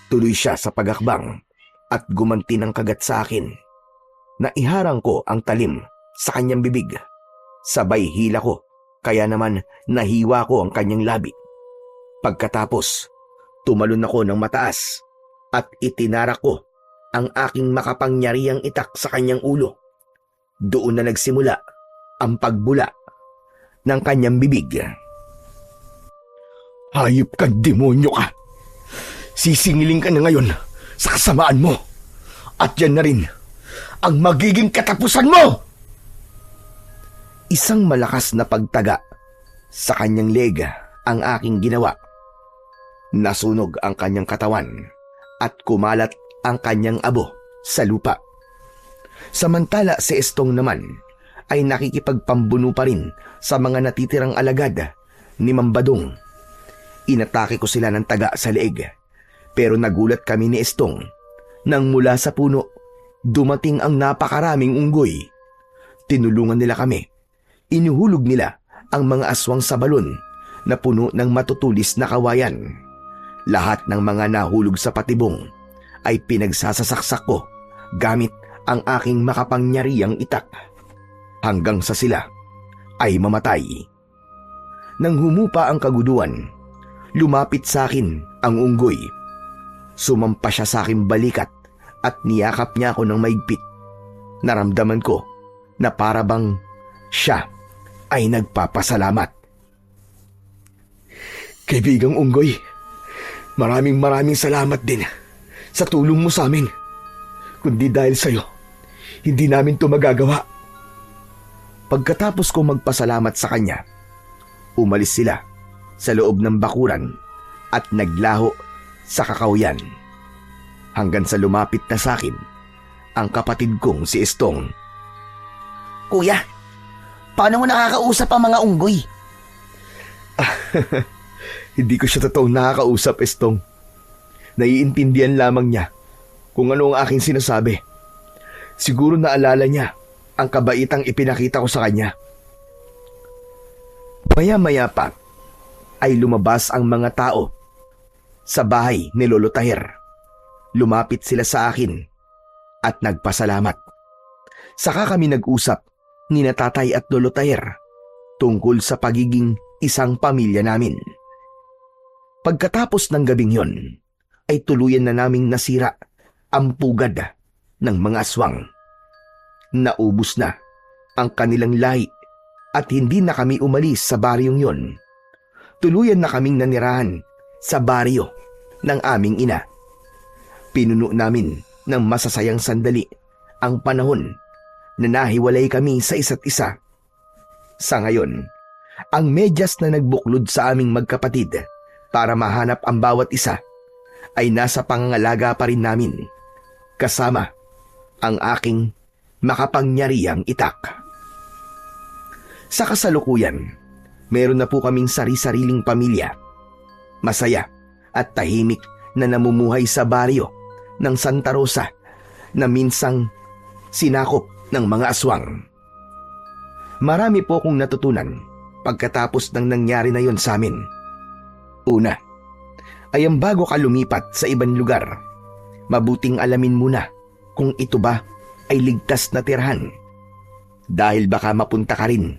Speaker 1: tuloy siya sa pagakbang at gumanti ng kagat sa akin. Naiharang ko ang talim sa kanyang bibig. Sabay hila ko, kaya naman nahiwa ko ang kanyang labi. Pagkatapos, tumalon ako ng mataas at itinarak ko ang aking makapangyarihang itak sa kanyang ulo. Doon na nagsimula ang pagbula ng kanyang bibig.
Speaker 4: Hayop ka, demonyo ka. Sisingiling ka na ngayon sa kasamaan mo. At yan na rin ang magiging katapusan mo!
Speaker 1: Isang malakas na pagtaga sa kanyang leg ang aking ginawa. Nasunog ang kanyang katawan at kumalat ang kanyang abo sa lupa. Samantala si Estong naman ay nakikipagpambuno pa rin sa mga natitirang alagad ni Mambadong. Inatake ko sila ng taga sa leeg, pero nagulat kami ni Estong nang mula sa puno dumating ang napakaraming unggoy. Tinulungan nila kami. Inuhulog nila ang mga aswang sa balon na puno ng matutulis na kawayan. Lahat ng mga nahulog sa patibong ay pinagsasasaksak ko gamit ang aking makapangyarihang itak hanggang sa sila ay mamatay. Nang humupa ang kaguduan, lumapit sa akin ang unggoy. Sumampa siya sa aking balikat at niyakap niya ako ng maigpit. Naramdaman ko na para bang siya ay nagpapasalamat.
Speaker 4: Kaibigang unggoy, maraming salamat din
Speaker 1: sa tulong mo sa amin. Kundi dahil sa'yo, hindi namin to magagawa. Pagkatapos ko magpasalamat sa kanya, umalis sila sa loob ng bakuran at naglaho sa kakawyan. Hanggang sa lumapit na sa akin ang kapatid kong si Estong.
Speaker 2: Kuya, paano mo nakakausap ang mga unggoy?
Speaker 1: Hindi ko siya totoong nakakausap, Estong. Naiintindihan lamang niya kung ano ang aking sinasabi. Siguro naalala niya ang kabaitang ipinakita ko sa kanya. Maya-maya pa ay lumabas ang mga tao sa bahay ni Lolo Tahir. Lumapit sila sa akin at nagpasalamat. Saka kami nag-usap ni na Tatay at Lolo Tahir tungkol sa pagiging isang pamilya namin. Pagkatapos ng gabing yon, ay tuluyan na naming nasira ang pugad ng mga aswang. Naubos na ang kanilang lahi at hindi na kami umalis sa baryong yon. Tuluyan na kaming nanirahan sa baryo ng aming ina. Pinuno namin ng masasayang sandali ang panahon na nahiwalay kami sa isa't isa. Sa ngayon, ang medyas na nagbuklod sa aming magkapatid para mahanap ang bawat isa ay nasa pangangalaga pa rin namin, kasama ang aking makapangyarihang itak. Sa kasalukuyan, meron na po kaming sari-sariling pamilya. Masaya at tahimik na namumuhay sa baryo ng Santa Rosa na minsang sinakop ng mga aswang. Marami po akong natutunan pagkatapos ng nangyari na yon sa amin. Una, ay ang bago ka lumipat sa ibang lugar, mabuting alamin muna kung ito ba ay ligtas na tirahan. Dahil baka mapunta ka rin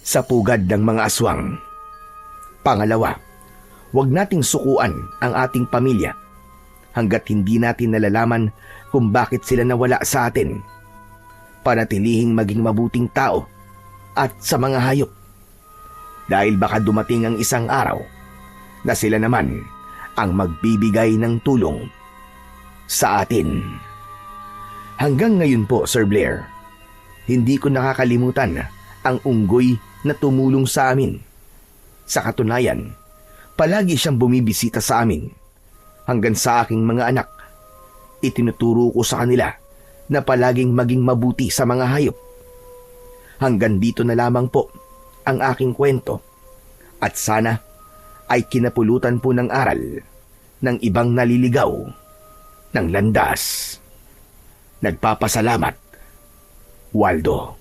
Speaker 1: sa pugad ng mga aswang. Pangalawa, huwag nating sukuan ang ating pamilya hanggat hindi natin nalalaman kung bakit sila nawala sa atin. Panatilihing maging mabuting tao at sa mga hayop. Dahil baka dumating ang isang araw na sila naman ang magbibigay ng tulong sa atin. Hanggang ngayon po, Sir Blair, hindi ko nakakalimutan ang unggoy na tumulong sa amin. Sa katunayan, palagi siyang bumibisita sa amin. Hanggang sa aking mga anak, itinuturo ko sa kanila na palaging maging mabuti sa mga hayop. Hanggang dito na lamang po ang aking kwento at sana ay kinapulutan po ng aral ng ibang naliligaw ng landas. Nagpapasalamat, Waldo.